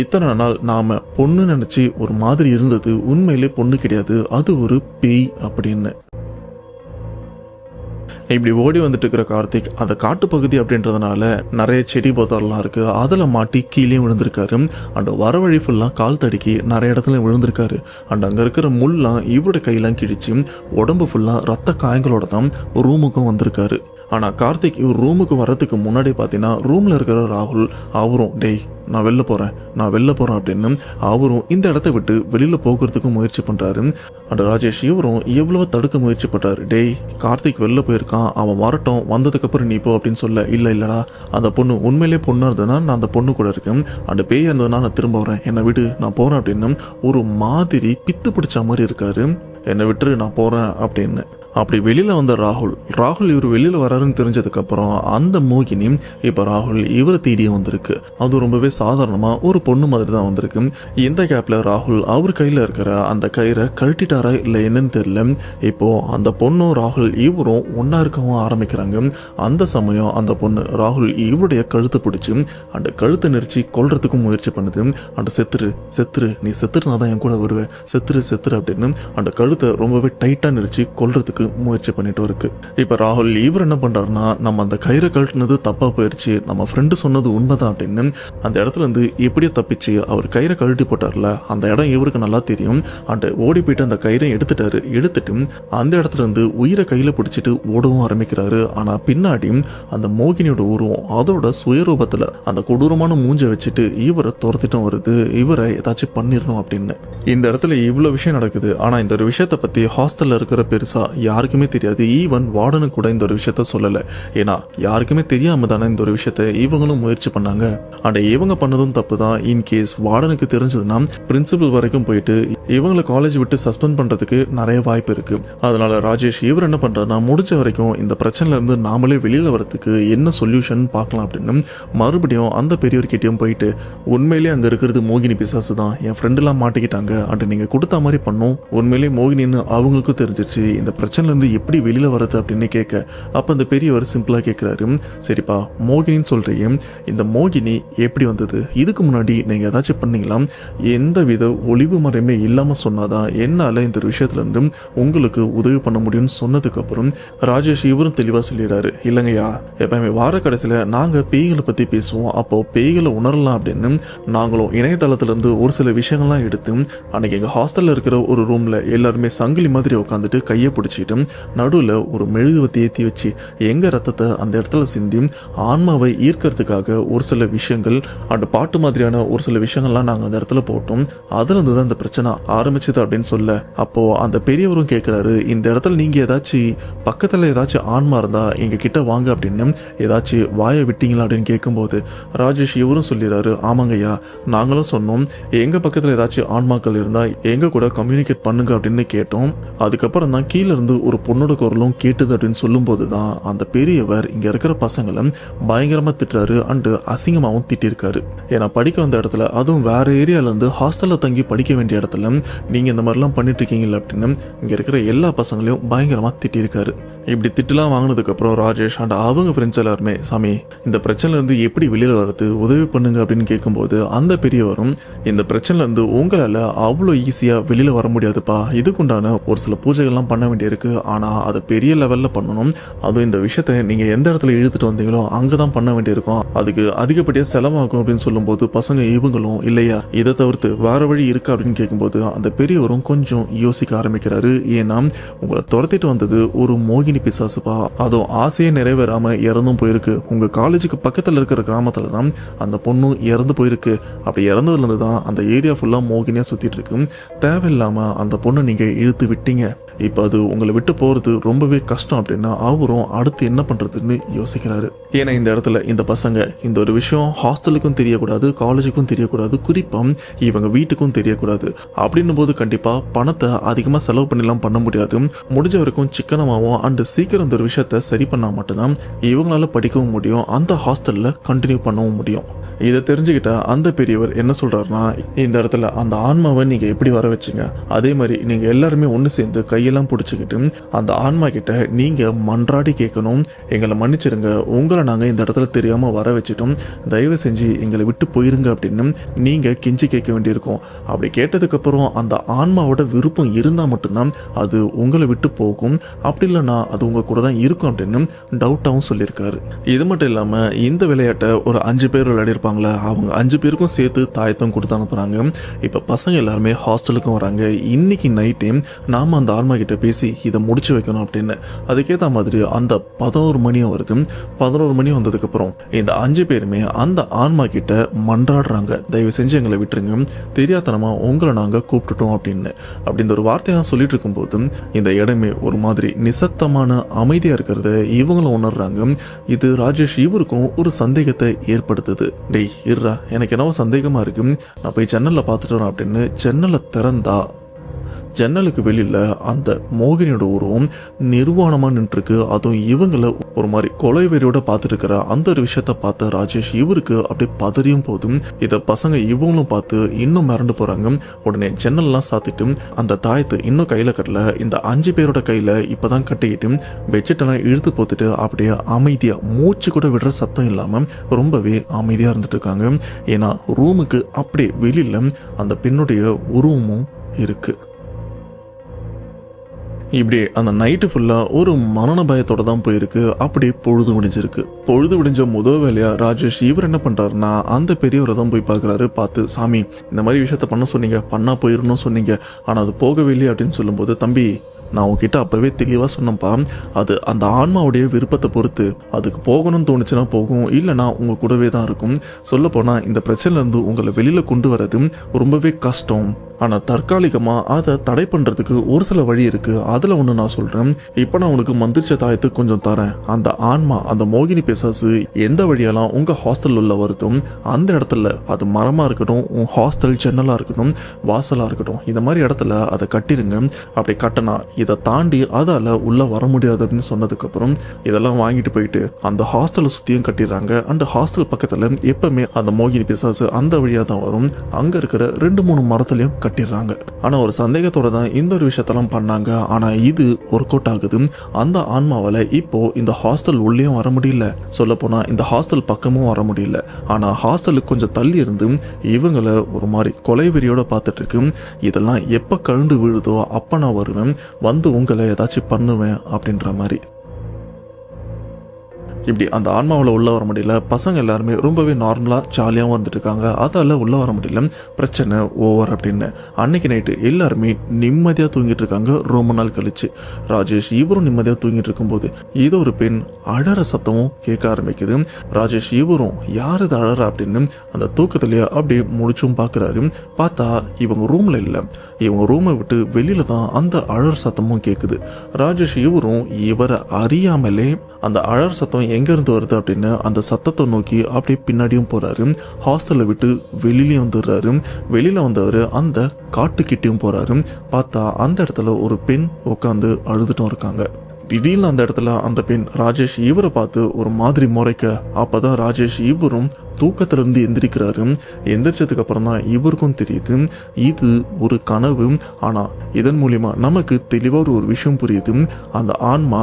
இத்தனை நாள் நாம பொண்ணு நினைச்சு ஒரு மாதிரி இருந்தது உண்மையிலே பொண்ணு கிடையாது, அது ஒரு பேய் அப்படின்னு. இப்படி ஓடி வந்துட்டு இருக்கிற கார்த்திக் அந்த காட்டுப்பகுதி அப்படின்றதுனால நிறைய செடி போதெல்லாம் இருக்கு, அதில் மாட்டி கீழே விழுந்திருக்காரு. அண்ட் வர வழி ஃபுல்லாக கால் தடுக்கி நிறைய இடத்துல விழுந்திருக்காரு. அண்ட் அங்கே இருக்கிற முல்லாம் இவரோட கையெல்லாம் கிழிச்சு உடம்பு ஃபுல்லாக ரத்த காயங்களோட தான் ரூமுக்கும் வந்திருக்காரு. ஆனால் கார்த்திக் இவர் ரூமுக்கு வர்றதுக்கு முன்னாடி பார்த்தீங்கன்னா ரூமில் இருக்கிற ராகுல் அவரும் டேய் நான் வெளில போகிறேன் அப்படின்னு அவரும் இந்த இடத்த விட்டு வெளியில் போகிறதுக்கு முயற்சி பண்ணுறாரு. அண்ட் ராஜேஷ் இவரும் எவ்வளவோ தடுக்க முயற்சி பண்ணுறாரு, டேய் கார்த்திக் வெளில போயிருக்கான், அவன் வரட்டும், வந்ததுக்கப்புறம் நீ போ அப்படின்னு சொல்ல, இல்லைடா அந்த பொண்ணு உண்மையிலே பொண்ணாக இருந்ததுன்னா நான் அந்த பொண்ணு கூட இருக்கேன், அந்த பேய் இருந்ததுன்னா நான் திரும்ப வரேன், என்னை விட்டு நான் போகிறேன் அப்படின்னு ஒரு மாதிரி பித்து பிடிச்ச மாதிரி இருக்காரு. என்னை விட்டு நான் போகிறேன் அப்படின்னு. அப்படி வெளியில் வந்த ராகுல் இவர் வெளியில் வராருன்னு தெரிஞ்சதுக்கப்புறம் அந்த மோகினி இப்போ ராகுல் இவரை தேடியே வந்திருக்கு. அது ரொம்பவே சாதாரணமாக ஒரு பொண்ணு மாதிரி தான் வந்திருக்கு. இந்த கேப்பில் ராகுல் அவர் கையில் இருக்கிற அந்த கயிறை கழட்டிட்டாரா இல்லை என்னன்னு தெரியல. இப்போது அந்த பொண்ணும் ராகுல் இவரும் ஒன்றா இருக்கவும் ஆரம்பிக்கிறாங்க. அந்த சமயம் அந்த பொண்ணு ராகுல் இவருடைய கழுத்தை பிடிச்சி அந்த கழுத்தை நெரிச்சு கொல்றதுக்கும் முயற்சி பண்ணுது. அந்த செத்துரு நீ செத்துருனா தான் என் கூட வருவேன், செத்துரு அப்படின்னு அந்த கழுத்தை ரொம்பவே டைட்டாக நெரிச்சு கொல்றதுக்கு முயற்சி பண்ணிட்டு இருக்கு. இப்ப ராகுல் இவர் என்ன பண்றாருன்னா, நம்ம அந்த கயிறை கழட்டினது தப்பா போயிடுச்சு, நம்ம ஃப்ரெண்டு சொன்னது உண்மைதான் அப்படின்னு அந்த இடத்துல இருந்து எப்படியோ தப்பிச்சு அவர் கயிறை கழட்டி போட்டார்ல, அந்த இடம் இவருக்கு நல்லா தெரியும். அண்ட் ஓடி போயிட்டு அந்த கயிறை எடுத்துட்டு அந்த இடத்துல இருந்து உயிரை கையில பிடிச்சிட்டு ஓடவும் ஆரம்பிக்கிறாரு. ஆனா பின்னாடி அந்த மோகினியோட உருவம் அதோட சுயரூபத்துல அந்த கொடூரமான மூஞ்சை வச்சுட்டு இவரை துரத்திட்டும் வருது, இவரை ஏதாச்சும் பண்ணிடணும் அப்படின்னு. இந்த இடத்துல இவ்வளவு விஷயம் நடக்குது. ஆனா இந்த ஒரு விஷயத்தை பத்தி ஹாஸ்டல்ல இருக்கிற பெருசா யாருக்குமே தெரியாது. ஈவன் வார்டனு கூட இந்த ஒரு விஷயத்த சொல்லலை. ஏன்னா யாருக்குமே தெரியாம தானே இந்த ஒரு விஷயத்த இவங்களும் முயற்சி பண்ணாங்க. அண்ட் இவங்க பண்ணதும் தப்பு தான். இன்கேஸ் வார்டனுக்கு தெரிஞ்சதுன்னா பிரின்சிபல் வரைக்கும் போயிட்டு இவங்களை காலேஜ் விட்டு சஸ்பெண்ட் பண்றதுக்கு நிறைய வாய்ப்பு இருக்கு. அதனால ராஜேஷ் இவர் என்ன பண்றாருன்னா, முடிஞ்ச வரைக்கும் இந்த பிரச்சனைல இருந்து நாமளே வெளியில வரதுக்கு என்ன சொல்யூஷன் பார்க்கலாம் அப்படின்னு மறுபடியும் அந்த பெரியவர்கிட்டயும் போயிட்டு, உண்மையிலேயே அங்க இருக்கிறது மோகினி பிசாசு தான், என் ஃப்ரெண்ட் எல்லாம் மாட்டிக்கிட்டாங்க, அண்ட் நீங்க கொடுத்த மாதிரி பண்ணோம், உண்மையிலேயே மோகினின்னு அவங்களுக்கும் தெரிஞ்சிருச்சு, இந்த பிரச்சனைல இருந்து எப்படி வெளியில வரது அப்படின்னு கேட்க, அப்ப அந்த பெரியவர் சிம்பிளா கேட்கிறாரு, சரிப்பா மோகினின்னு சொல்றீங்க, இந்த மோகினி எப்படி வந்தது, இதுக்கு முன்னாடி நீங்க ஏதாச்சும் பண்ணீங்களா, எந்த வித ஒளிவு மறையுமே இல்லாம சொன்னாதான் என்னால இந்த விஷயத்துல இருந்து உங்களுக்கு உதவி பண்ண முடியும்னு சொன்னதுக்கு அப்புறம் ராஜேஷ் இவரும் தெளிவா சொல்லிடுறாரு, இல்லைங்கய்யா எப்பவுமே வார கடைசியில நாங்க பேய்களை பத்தி பேசுவோம், அப்போ பேய்களை உணரலாம் அப்படின்னு நாங்களும் இணையதளத்துல இருந்து ஒரு சில விஷயங்கள்லாம் எடுத்து அன்னைக்கு எங்க ஹாஸ்டல்ல இருக்கிற ஒரு ரூம்ல எல்லாருமே சங்கிலி மாதிரி உட்காந்துட்டு கையை பிடிச்சிட்டு நடுவில் ஒரு மெழுகுவத்தி ஏற்றி வச்சு எங்க ரத்தத்தை அந்த இடத்துல சிந்தி ஆன்மாவை ஈர்க்கிறதுக்காக ஒரு சில விஷயங்கள் அந்த பாட்டு மாதிரியான ஒரு சில விஷயங்கள்லாம் நாங்கள் அந்த இடத்துல போட்டோம், அதுல இருந்து தான் இந்த பிரச்சனை ஆரம்பிச்சது அப்படின்னு சொல்ல, அப்போ அந்த பெரியவரும் கேட்கிறாரு, இந்த இடத்துல நீங்க ஏதாச்சும் பக்கத்துல ஏதாச்சும் ஆன்மா இருந்தா எங்க கிட்ட வாங்க அப்படின்னு ஏதாச்சும் வாயை விட்டீங்களா அப்படின்னு கேட்கும்போது ராஜேஷ் இவரும் சொல்லிடுறாரு, ஆமாங்கய்யா நாங்களும் சொன்னோம், எங்க பக்கத்துல ஏதாச்சும் ஆன்மாக்கள் இருந்தா எங்க கூட கம்யூனிகேட் பண்ணுங்க அப்படின்னு கேட்டோம். அதுக்கப்புறம் தான் கீழே இருந்து ஒரு பொண்ணோட குரலும் கேட்டது அப்படின்னு சொல்லும்போது தான் அந்த பெரியவர் இங்க இருக்கிற பசங்களை பயங்கரமா திட்டுறாரு அண்டு அசிங்கமாகவும் திட்டிருக்காரு. ஏன்னா படிக்க வந்த இடத்துல, அதுவும் வேற ஏரியால இருந்து ஹாஸ்டல்ல தங்கி படிக்க வேண்டிய இடத்துல நீங்க இந்த மாதிரிலாம் பண்ணிட்டு இருக்கீங்களா அப்படின்னு இங்க இருக்கிற எல்லா பசங்களையும் பயங்கரமா திட்டிருக்காரு. இப்படி திட்டுலாம் வாங்கினதுக்கு அப்புறம் ராஜேஷ் அண்ட் அவங்க ஃப்ரெண்ட்ஸ் எல்லாருமே, சாமி இந்த பிரச்சனைல இருந்து எப்படி வெளியில வரது, உதவி பண்ணுங்க அப்படின்னு கேட்கும்போது அந்த பெரியவரும், இந்த பிரச்சனைல இருந்து உங்களால அவ்வளோ ஈஸியா வெளியில வர முடியாதுப்பா, இதுக்குண்டான ஒரு சில பூஜைகள்லாம் பண்ண வேண்டியிருக்கு, ஆனா அதை பெரிய லெவல்ல பண்ணணும், அதுவும் இந்த விஷயத்த நீங்க எந்த இடத்துல இழுத்துட்டு வந்தீங்களோ அங்கதான் பண்ண வேண்டியிருக்கும், அதுக்கு அதிகப்படியா செலவாகும் அப்படின்னு சொல்லும்போது பசங்க இவங்களும், இல்லையா இதை தவிர்த்து வேற வழி இருக்கா அப்படின்னு கேட்கும்போது அந்த பெரியவரும் கொஞ்சம் யோசிக்க ஆரம்பிக்கிறாரு. ஏன்னா உங்களை துரத்திட்டு வந்தது ஒரு மோகினி மோகினி பிசாசுப்பா, அதுவும் ஆசையே நிறைவேறாம இறந்தும் போயிருக்கு. உங்க காலேஜுக்கு பக்கத்துல இருக்கிற கிராமத்துல தான் அந்த பொண்ணு இறந்து போயிருக்கு. அப்படி இறந்ததுல இருந்து தான் அந்த ஏரியா ஃபுல்லா மோகினியா சுத்திட்டு இருக்கு. தேவையில்லாம அந்த பொண்ணை நீங்க இழுத்து விட்டீங்க. இப்போ அது உங்களை விட்டு போறது ரொம்பவே கஷ்டம் அப்படின்னா அவரும் அடுத்து என்ன பண்றதுன்னு யோசிக்கிறாரு. ஏன்னா இந்த இடத்துல இந்த பசங்க இந்த ஒரு விஷயம் ஹாஸ்டலுக்கும் தெரியக்கூடாது, காலேஜுக்கும் தெரியக்கூடாது, குறிப்பா இவங்க வீட்டுக்கும் தெரியக்கூடாது. அப்படின்னும் போது கண்டிப்பா பணத்தை அதிகமா செலவு பண்ணிலாம் பண்ண முடியாது. முடிஞ்ச வரைக்கும் சிக்கனமாகவும் அண்ட் சீக்கிரம் இந்த ஒரு விஷயத்த சரி பண்ணா மட்டும்தான் இவங்களால படிக்கவும் முடியும், அந்த ஹாஸ்டல்ல கண்டினியூ பண்ணவும் முடியும். இதை தெரிஞ்சுக்கிட்ட அந்த பெரியவர் என்ன சொல்றாருன்னா, இந்த இடத்துல அந்த ஆன்மாவை நீங்க எப்படி வர வச்சுங்க, அதே மாதிரி நீங்க எல்லாருமே ஒன்று சேர்ந்து கையெல்லாம் பிடிச்சிக்கிட்டு அந்த ஆன்மா கிட்ட நீங்க மன்றாடி கேட்கணும், எங்களை மன்னிச்சிருங்க, உங்களை நாங்க இந்த இடத்துல தெரியாம வர வச்சுட்டோம், தயவு செஞ்சு எங்களை விட்டு போயிருங்க அப்படின்னு நீங்க கெஞ்சி கேட்க வேண்டியிருக்கும். அப்படி கேட்டதுக்கு அப்புறம் அந்த ஆன்மாவோட விருப்பம் இருந்தா மட்டும்தான் அது உங்களை விட்டு போகும், அப்படி இல்லைன்னா அது உங்க கூட தான் இருக்கும் அப்படின்னு டவுட்டாகவும் சொல்லியிருக்காரு. இது மட்டும் இல்லாம இந்த விளையாட்டை ஒரு 5 பேர் விளையாடிருப்பாங்களே, அவங்க 5 பேருக்கும் சேர்த்து தாயத்தம் கொடுத்து அனுப்புறாங்க. இப்ப பசங்க எல்லாருமே ஹாஸ்டலுக்கும் வராங்க. இன்னைக்கு நைட்டே நாம அந்த ஆன்மா கிட்ட பேசி இதை முடிச்சு வைக்கணும் அப்படின்னு. அதுக்கேற்ற மாதிரி அந்த 11 மணியும் வருது. 11 மணி வந்ததுக்கு அப்புறம் இந்த 5 பேருமே அந்த ஆன்மா கிட்ட மன்றாடுறாங்க, தயவு செஞ்சு எங்களை விட்டுருங்க, தெரியாதனமா உங்களை நாங்க கூப்பிட்டுட்டோம் அப்படின்னு. அப்படின்ற ஒரு வார்த்தையை சொல்லிட்டு இருக்கும்போது இந்த இடமே ஒரு மாதிரி நிசத்தமான அமைதியா இருக்கிறத இவங்களும் உணர்றாங்க. இது ராஜேஷ் இவருக்கும் ஒரு சந்தேகத்தை ஏற்படுத்துது. டேய் இருடா, எனக்கு என்னவோ சந்தேகமா இருக்கு, நான் போய் ஜன்னல்ல பார்த்துட்டு வரேன் அப்படின்னு ஜன்னலை திறந்தா ஜன்னலுக்கு வெளியில அந்த மோகினியோட உருவம் நிர்வாணமா நின்றுருக்கு. அதுவும் இவங்களை ஒரு மாதிரி கொலைவெறியோட பார்த்துட்டு இருக்கிற அந்த ஒரு விஷயத்த பார்த்த ராஜேஷ் இவருக்கு அப்படியே பதறியும் போதும். இதை பசங்க இவங்களும் பார்த்து இன்னும் மிரண்டு போறாங்க. உடனே ஜன்னல்லாம் சாத்திட்டு அந்த தாயத்தை இன்னும் கையில கட்டல, இந்த 5 பேரோட கையில இப்பதான் கட்டிக்கிட்டு பெட்ஷீட்டெல்லாம் இழுத்து போத்துட்டு அப்படியே அமைதியா மூச்சு கூட விடுற சத்தம் இல்லாம ரொம்பவே அமைதியா இருந்துட்டு இருக்காங்க. ஏன்னா ரூமுக்கு அப்படியே வெளியில அந்த பெண்ணுடைய உருவமும் இருக்கு. இப்படி அந்த நைட்டு ஃபுல்லா ஒரு மரண பயத்தோட தான் போயிருக்கு. அப்படி பொழுது விடிஞ்சிருக்கு. பொழுது விடிஞ்ச முதல் வேலையா ராஜேஷ் இவர் என்ன பண்றாருன்னா அந்த பெரியவரை தான் போய் பார்க்குறாரு. பார்த்து, சாமி இந்த மாதிரி விஷயத்த பண்ண சொன்னீங்க, பண்ணா போயிடணும் சொன்னீங்க, ஆனா அது போகவே இல்லையே அப்படின்னு சொல்லும்போது, தம்பி நான் உங்ககிட்ட அப்பவே தெளிவா சொன்னப்பா, அது அந்த ஆன்மாவுடைய விருப்பத்தை பொறுத்து, அதுக்கு போகணும்னு தோணுச்சுன்னா போகும், இல்லைனா உங்க கூடவே தான் இருக்கும். சொல்ல போனா இந்த பிரச்சனைல இருந்து உங்களை வெளியில கொண்டு வரது ரொம்பவே கஷ்டம். ஆனா தற்காலிகமா அதை தடை பண்றதுக்கு ஒரு சில வழி இருக்கு. அதுல ஒண்ணு நான் சொல்றேன். இப்ப நான் உனக்கு மந்திரிச்ச தாயத்து கொஞ்சம் தரேன். அந்த ஆன்மா, அந்த மோகினி பிசாசு எந்த வழியெல்லாம் உங்க ஹாஸ்டல் உள்ள வருதும் அந்த இடத்துல, அது மரமா இருக்கட்டும், உன் ஹாஸ்டல் ஜன்னலா இருக்கட்டும், வாசலா இருக்கட்டும், இந்த மாதிரி இடத்துல அதை கட்டிருங்க. அப்படி கட்டினா இதை தாண்டி அதால உள்ள வர முடியாது அப்படின்னு சொன்னதுக்கு அப்புறம் இதெல்லாம் வாங்கிட்டு போயிட்டு அந்த ஹாஸ்டலை சுத்தியும் கட்டிடுறாங்க. அந்த ஹாஸ்டல் பக்கத்துல எப்பவுமே அந்த மோகினி பிசாசு அந்த வழியா தான் வரும். அங்க இருக்கிற 2-3 மரத்துலயும் கட்டிடுறாங்க. ஆனா ஒரு சந்தேகத்தோட தான் இந்த ஒரு விஷயத்தெல்லாம் பண்ணாங்க. ஆனா இது ஒர்க் அவுட் ஆகுது. அந்த ஆன்மாவால இப்போ இந்த ஹாஸ்டல் உள்ளேயும் வர முடியல, சொல்ல போனா இந்த ஹாஸ்டல் பக்கமும் வர முடியல. ஆனா ஹாஸ்டலுக்கு கொஞ்சம் தள்ளி இருந்து இவங்களை ஒரு மாதிரி கொலைவெறியோட பார்த்துட்டு இருக்கு. இதெல்லாம் எப்ப கழுண்டு விழுதோ அப்ப நான் வருவேன், வந்து உங்களை ஏதாச்சும் பண்ணுவேன் அப்படின்ற மாதிரி. இப்படி அந்த ஆன்மாவில் உள்ள வர முடியல. பசங்க எல்லாருமே ரொம்பவே நார்மலாக ஜாலியாகவும் வந்துட்டு இருக்காங்க. அதால் உள்ள வர முடியல, பிரச்சனை ஓவர் அப்படின்னு. அன்னைக்கு நைட்டு எல்லாருமே நிம்மதியாக தூங்கிட்டு இருக்காங்க. ரொம்ப நாள் கழிச்சு ராஜேஷ் இவரும் நிம்மதியாக தூங்கிட்டு இருக்கும்போது இது ஒரு பெண் அழற சத்தமும் கேட்க ஆரம்பிக்குது. ராஜேஷ் இவரும் யார் இது அழற அப்படின்னு அந்த தூக்கத்திலேயே அப்படியே முடிச்சும் பார்க்குறாரு. பார்த்தா இவங்க ரூமில் இல்லை, இவங்க ரூமை விட்டு வெளியில தான் அந்த அழற் சத்தமும் கேட்குது. ராஜேஷ் இவரும் இவரை அறியாமலே அந்த அழற் சத்தம் எங்கேருந்து வருது அப்படின்னு அந்த சத்தத்தை நோக்கி அப்படியே பின்னாடியும் போறாரு. ஹாஸ்டலை விட்டு வெளியிலையும் வந்துடுறாரு. வெளியில வந்தவர் அந்த காட்டுக்கிட்டையும் போறாரு. பார்த்தா அந்த இடத்துல ஒரு பெண் உட்காந்து அழுதுட்டும் இருக்காங்க. திடீர்னு அந்த இடத்துல அந்த பெண் ராஜேஷ் இவரை பார்த்து ஒரு மாதிரி முறைக்க, அப்பதான் ராஜேஷ் இவரும் தூக்கத்திலிருந்து எந்திரிக்கிறாரு. எந்திரிச்சதுக்கு அப்புறம் தான் இவருக்கும் தெரியுது இது ஒரு கனவு. ஆனா இதன் மூலியமா நமக்கு தெளிவாக ஒரு விஷயம் புரியுது. அந்த ஆன்மா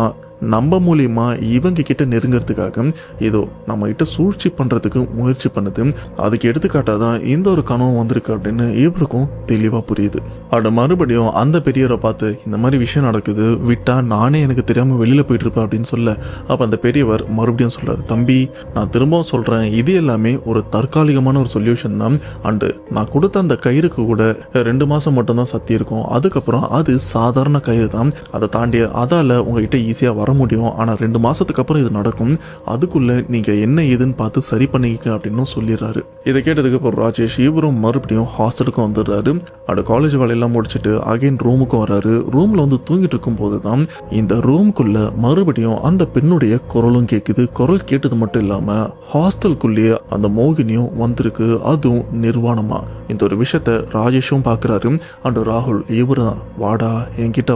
நம்ம மூலியமா இவங்க கிட்ட நெருங்கிறதுக்காக ஏதோ நம்ம கிட்ட சூழ்ச்சி பண்றதுக்கு முயற்சி பண்ணுது. அதுக்கு எடுத்துக்காட்டாதான் இந்த ஒரு கனவு வந்திருக்கு அப்படின்னு இவருக்கும் தெளிவா புரியுது. அட மறுபடியும் அந்த பெரியவரை பார்த்து, இந்த மாதிரி விஷயம் நடக்குது, விட்டா நானே எனக்கு தெரியாம வெளியில போயிட்டு இருப்பேன் அப்படின்னு சொல்ல, அப்ப அந்த பெரியவர் மறுபடியும் சொல்றாரு, தம்பி நான் திரும்பவும் சொல்றேன், இது எல்லாமே ஒரு தற்காலிகமான ஒரு சொல்யூஷன் தான். அண்டு நான் கொடுத்த அந்த கயிறுக்கு கூட 2 மாசம் மட்டும்தான் சத்தி இருக்கும். அதுக்கப்புறம் அது சாதாரண கயிறு தான். அதை தாண்டி அதால உங்ககிட்ட ஈஸியா வர முடியும், ஆனால் 2 மாசத்துக்கு அப்புறம் இது நடக்கும், அதுக்குள்ள நீங்க என்ன ஏதுன்னு பார்த்து சரி பண்ணிக்க அப்படின்னு சொல்லிடுறாரு. இதை கேட்டதுக்கு அப்புறம் ராஜேஷ் இவரும் மறுபடியும் ஹாஸ்டலுக்கும் வந்துடுறாரு. அந்த காலேஜ் வேலையெல்லாம் முடிச்சுட்டு அகைன் ரூமுக்கும் வராரு. ரூம்ல வந்து தூங்கிட்டு இருக்கும் போதுதான் இந்த ரூமுக்குள்ள மறுபடியும் அந்த பெண்ணுடைய குரலும் கேட்குது. குரல் கேட்டது மட்டும் இல்லாம ஹாஸ்டலுக்குள்ளேயே அந்த மோகினியும் வந்திருக்கு, அதுவும் நிர்வாணமா. இந்த ஒரு விஷயத்த ராஜேஷும் பாக்குறாரு. அண்ட் ராகுல் இவருதான் வாடா என்கிட்ட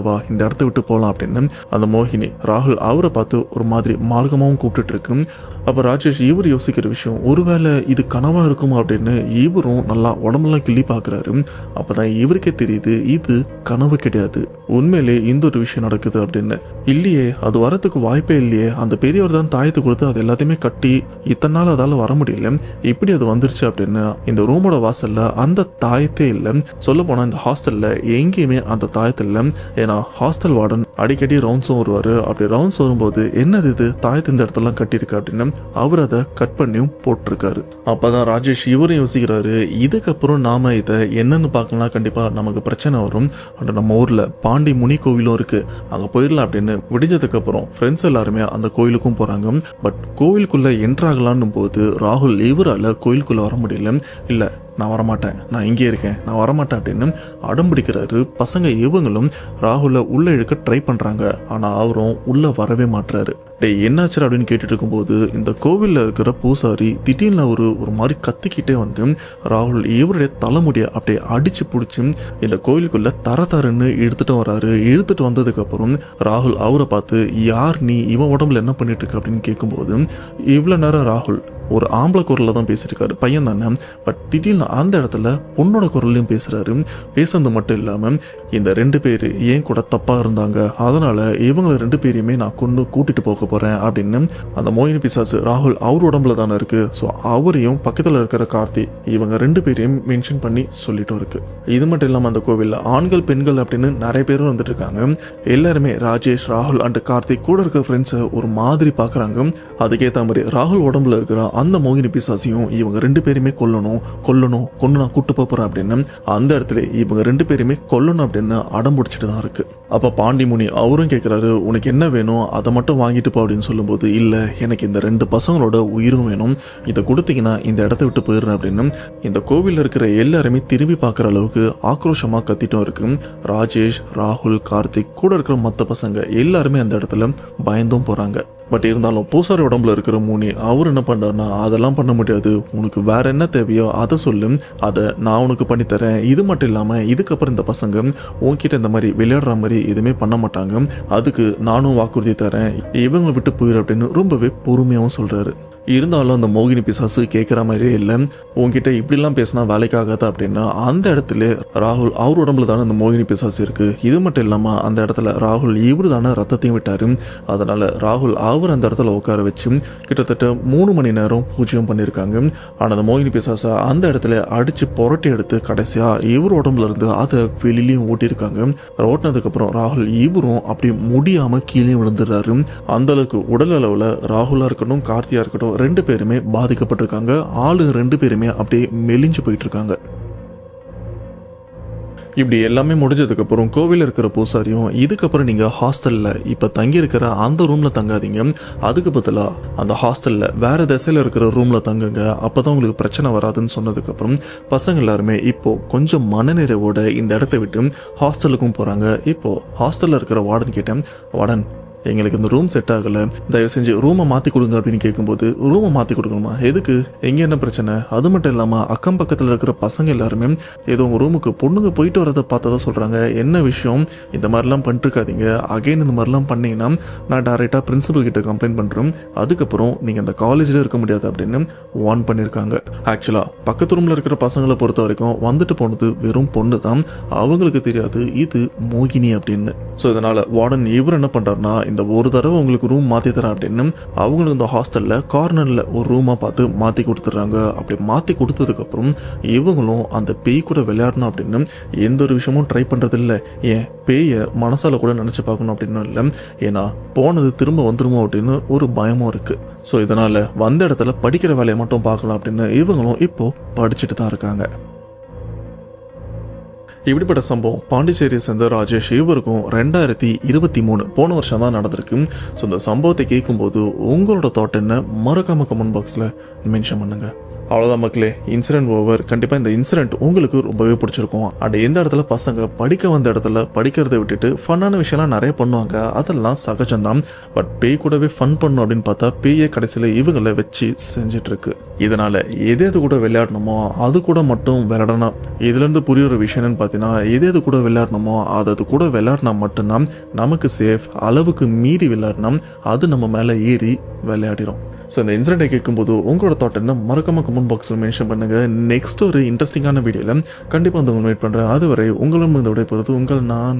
வா இந்த இடத்த விட்டு போலாம் அப்படின்னு அந்த மோகினி ராகுல் அவரை பார்த்து ஒரு மாதிரி மார்க்கமாவும் கூப்பிட்டு இருக்கு. அப்ப ராஜேஷ் இவர் யோசிக்கிற விஷயம், ஒருவேளை இது கனவா இருக்குமா அப்படின்னு இவரும் நல்லா உடம்பெல்லாம் கிள்ளி பாக்குறாரு. அப்பதான் இவருக்கே தெரியுது இது கனவு கிடையாது, உண்மையிலே இந்த ஒரு விஷயம் நடக்குது அப்படின்னு. இல்லையே, அது வரத்துக்கு வாய்ப்பே இல்லையே, அந்த பெரியவர் தான் தாயத்தை கொடுத்து அது எல்லாத்தையுமே கட்டி இத்தனை நாள் அதால வர முடியல, இப்படி அது வந்துருச்சு அப்படின்னு. இந்த ரூமோட வாசல்ல அந்த தாயத்தே இல்லை. சொல்ல போனா இந்த ஹாஸ்டல்ல எங்கேயுமே அந்த தாயத்தை இல்லை. ஏன்னா ஹாஸ்டல் வார்டன் அடிக்கடி ரவுண்ட்ஸும் வருவாரு. அப்படி ரவுண்ட்ஸ் வரும்போது என்னது இது தாயத்தை இந்த இடத்தெல்லாம் கட்டியிருக்கு அப்படின்னு அவர் அதை கட் பண்ணியும் போட்டிருக்காரு. அப்பதான் ராஜேஷ் இவரும் யோசிக்கிறாரு, இதுக்கப்புறம் நாம இதை என்னன்னு பார்க்கலாம், கண்டிப்பா நமக்கு பிரச்சனை வரும். அண்ட் நம்ம ஊர்ல பாண்டி முனி கோவிலும் இருக்கு, அங்க போயிடலாம் அப்படின்னு விடிஞ்சதுக்கு அப்புறம் ஃப்ரெண்ட்ஸ் எல்லாருமே அந்த கோயிலுக்கும் போறாங்க. பட் கோவிலுக்குள்ள என்ட்ராகலான்னு போது ராகுல் இவரால கோயிலுக்குள்ள வர முடியல. இல்ல நான் வரமாட்டேன், நான் இங்கே இருக்கேன், நான் வரமாட்டேன் அப்படின்னு அடம் பிடிக்கிறாரு. பசங்க இவங்களும் ராகுல உள்ள இழுக்க ட்ரை பண்றாங்க, ஆனா அவரும் உள்ள வரவே மாட்டுறாரு. என்னாச்சு அப்படின்னு கேட்டுட்டு இருக்கும்போது இந்த கோவில்ல இருக்கிற பூசாரி திடீர்னு ஒரு மாதிரி கத்திக்கிட்டே வந்து ராகுல் இவருடைய தலைமுடியை அப்படியே அடிச்சு பிடிச்சி இந்த கோவிலுக்குள்ள தரன்னு எடுத்துட்டு வராரு. எடுத்துட்டு வந்ததுக்கு அப்புறம் ராகுல் அவரை பார்த்து, யார் நீ, இவன் உடம்புல என்ன பண்ணிட்டு இருக்க அப்படின்னு கேட்கும்போது, இவ்வளவு நேரம் ராகுல் ஒரு ஆம்பளை குரல்ல தான் பேசியிருக்காரு, பையன் தானே. பட் திடீர்னு அந்த இடத்துல பொண்ணோட குரல்லையும் பேசுறாரு. பேசுறது மட்டும் இல்லாம இந்த 2 பேரு ஏன் கூட தப்பா இருந்தாங்க, அதனால இவங்களை 2 பேரையுமே நான் கொண்டு கூட்டிட்டு போக போறேன் அப்படின்னு அந்த மோகினி பிசாசு ராகுல் அவர் உடம்புல தானே இருக்கு. ஸோ அவரையும் பக்கத்துல இருக்கிற கார்த்தி இவங்க 2 பேரையும் மென்ஷன் பண்ணி சொல்லிட்டும் இருக்கு. இது மட்டும் இல்லாம அந்த கோவில்ல ஆண்கள் பெண்கள் அப்படின்னு நிறைய பேரும் வந்துட்டு இருக்காங்க. எல்லாருமே ராஜேஷ் ராகுல் அண்ட் கார்த்திக் கூட இருக்கிற ஃப்ரெண்ட்ஸை ஒரு மாதிரி பாக்குறாங்க. அதுக்கேற்ற மாதிரி ராகுல் உடம்புல இருக்கிற அந்த மோகினி பிசாசியும் இவங்க 2 பேருமே கொல்லணும் நான் கூட்டு போறேன் அப்படின்னு அந்த இடத்துல இவங்க 2 பேருமே கொல்லணும் அப்படின்னு அடம் பிடிச்சிட்டு தான் இருக்கு. அப்ப பாண்டி முனி அவரும் கேட்கிறாரு, உனக்கு என்ன வேணும், அதை மட்டும் வாங்கிட்டு போ அப்படின்னு சொல்லும்போது, இல்ல எனக்கு இந்த 2 பசங்களோட உயிரும் வேணும், இதை கொடுத்தீங்கன்னா இந்த இடத்த விட்டு போயிடுறேன் அப்படின்னு இந்த கோவில்ல இருக்கிற எல்லாருமே திரும்பி பார்க்குற அளவுக்கு ஆக்ரோஷமா கத்திட்டும் இருக்கு. ராஜேஷ் ராகுல் கார்த்திக் கூட இருக்கிற மற்ற பசங்க எல்லாருமே அந்த இடத்துல பயந்தும் போறாங்க. பட் இருந்தாலும் பூசாரி உடம்புல இருக்கிற மூனி அவர் என்ன பண்றாருன்னா, அதெல்லாம் பண்ண முடியாது, உனக்கு வேற என்ன தேவையோ அதை சொல்லு, அதை நான் உனக்கு பண்ணித்தரேன். இது மட்டும் இல்லாம இதுக்கப்புறம் இந்த பசங்க உன்கிட்ட இந்த மாதிரி விளையாடுற மாதிரி எதுவுமே பண்ண மாட்டாங்க, அதுக்கு நானும் வாக்குறுதி தரேன், இவங்களை விட்டு போயிரு அப்படின்னு ரொம்பவே பொறுமையாகவும் சொல்றாரு. இருந்தாலும் அந்த மோகினி பிசாசு கேட்குற மாதிரியே இல்லை, உங்ககிட்ட இப்படிலாம் பேசினா வேலைக்காகாத அப்படின்னா அந்த இடத்துல ராகுல் அவர் உடம்புல தானே அந்த மோகினி பிசாசு இருக்கு. இது மட்டும் இல்லாம அந்த இடத்துல ராகுல் இவரு தானே ரத்தத்தையும் விட்டாரு. அதனால ராகுல் அவர் அந்த இடத்துல உட்கார வச்சு கிட்டத்தட்ட 3 மணி நேரம் பூஜ்யம் பண்ணியிருக்காங்க. ஆனால் அந்த மோகினி பிசாசை அந்த இடத்துல அடிச்சு புரட்டி எடுத்து கடைசியா இவர் உடம்புல இருந்து அதை வெளியிலையும் ஓட்டியிருக்காங்க. ஓட்டினதுக்கு அப்புறம் ராகுல் இவரும் அப்படி முடியாம கீழே விழுந்துடுறாரு. அந்த அளவுக்கு உடல் அளவுல ராகுலா இருக்கட்டும் கார்த்தியா இருக்கட்டும் 2 பேருமே பாதிக்கப்பட்டிருக்காங்க. ஆளு 2 பேருமே அப்படியே மெலிஞ்சு போயிட்டு இருக்காங்க. இப்படி எல்லாமே முடிஞ்சதுக்கு அப்புறம் கோவிலில் இருக்கிற பூசாரியும், இதுக்கப்புறம் நீங்க ஹாஸ்டல்ல இப்ப தங்கி இருக்கிற அந்த ரூம்ல தங்காதீங்க, அதுக்கு பதிலா அந்த ஹாஸ்டல்ல வேற திசையில இருக்கிற ரூம்ல தங்குங்க, அப்பதான் உங்களுக்கு பிரச்சனை வராதுன்னு சொன்னதுக்கு அப்புறம் பசங்க எல்லாருமே இப்போ கொஞ்சம் மனநிறைவோட இந்த இடத்த விட்டு ஹாஸ்டலுக்கும் போறாங்க. இப்போ ஹாஸ்டல்ல இருக்கிற வார்டன் கிட்ட, வார்டன் எங்களுக்கு இந்த ரூம் செட் ஆகலை, தயவு செஞ்சு ரூமை மாற்றி கொடுங்க அப்படின்னு கேட்கும்போது, ரூமை மாற்றி கொடுக்கணுமா, எதுக்கு, எங்கே என்ன பிரச்சனை, அது மட்டும் இல்லாமல் அக்கம் பக்கத்தில் இருக்கிற பசங்க எல்லாருமே ஏதோ உங்கள் ரூமுக்கு பொண்ணுங்க போயிட்டு வரதை பார்த்ததா சொல்கிறாங்க, என்ன விஷயம், இந்த மாதிரிலாம் பண்ணிருக்காதீங்க, அகைன் இந்த மாதிரிலாம் பண்ணீங்கன்னா நான் டைரெக்டாக பிரின்சிபல் கிட்ட கம்ப்ளைண்ட் பண்ணுறோம், அதுக்கப்புறம் நீங்கள் அந்த காலேஜில் இருக்க முடியாது அப்படின்னு வார்ன் பண்ணியிருக்காங்க. ஆக்சுவலாக பக்கத்து ரூமில் இருக்கிற பசங்களை பொறுத்த வரைக்கும் வந்துட்டு போனது வெறும் பொண்ணு தான், அவங்களுக்கு தெரியாது இது மோகினி அப்படின்னு. ஸோ இதனால் வார்டன் இவர் என்ன பண்ணுறாருனா, இந்த ஒரு தடவை உங்களுக்கு ரூம் மாற்றி தரேன் அப்படின்னு அவங்களுக்கு இந்த ஹாஸ்டலில் கார்னரில் ஒரு ரூமாக பார்த்து மாற்றி கொடுத்துட்றாங்க. அப்படி மாற்றி கொடுத்ததுக்கப்புறம் இவங்களும் அந்த பேய் கூட விளையாடணும் அப்படின்னு எந்த ஒரு விஷயமும் ட்ரை பண்ணுறது இல்லை. ஏன் பேயை மனசால கூட நினச்சி பார்க்கணும் அப்படின்னு இல்லை, ஏன்னா போனது திரும்ப வந்துருமோ அப்படின்னு ஒரு பயமும் இருக்குது. ஸோ இதனால் வந்த இடத்துல படிக்கிற வேலையை மட்டும் பார்க்கலாம் அப்படின்னு இவங்களும் இப்போது படிச்சுட்டு தான் இருக்காங்க. இப்படிப்பட்ட சம்பவம் பாண்டிச்சேரியை சேர்ந்த ராஜேஷ் இவருக்கும் 2023 போன வருஷம் தான் நடந்திருக்கு. ஸோ இந்த சம்பவத்தை கேட்கும்போது உங்களோட தாட் என்ன மறக்காம கமெண்ட் பாக்ஸில் மென்ஷன் பண்ணுங்க. அவ்வளோதான் மக்களே, இன்சிடென்ட் ஓவர். கண்டிப்பாக இந்த இன்சிடென்ட் உங்களுக்கு ரொம்பவே பிடிச்சிருக்கும். அண்ட் எந்த இடத்துல பசங்க படிக்க வந்த இடத்துல படிக்கிறதை விட்டுட்டு ஃபன்னான விஷயம்லாம் நிறைய பண்ணுவாங்க, அதெல்லாம் சகஜம்தான். பட் பேய் கூடவே ஃபன் பண்ணும் அப்படின்னு பார்த்தா பேயை கடைசியில் இவங்களை வச்சு செஞ்சிட்டு இருக்கு. இதனால எது கூட விளையாடணுமோ அது கூட மட்டும் விளையாடணும். இதுலேருந்து புரியுற விஷயம் என்னன்னு பார்த்தீங்கன்னா, எது கூட விளையாடணுமோ அது கூட விளையாடினா மட்டும்தான் நமக்கு சேஃப். அளவுக்கு மீறி விளையாடினா அது நம்ம மேலே ஏறி விளையாடிடும். ஸோ இந்த இன்சிடென்ட்டை கேட்கும்போது உங்களோட தாட் என்ன மறக்காம கமெண்ட் பாக்ஸில் மென்ஷன் பண்ணுங்க. நெக்ஸ்ட் ஒரு இன்ட்ரெஸ்டிங்கான வீடியோவில் கண்டிப்பாக வந்து உங்களை வெயிட் பண்ணுறேன். அதுவரை உங்களும் இந்த விடை பொறுத்து உங்கள் நான்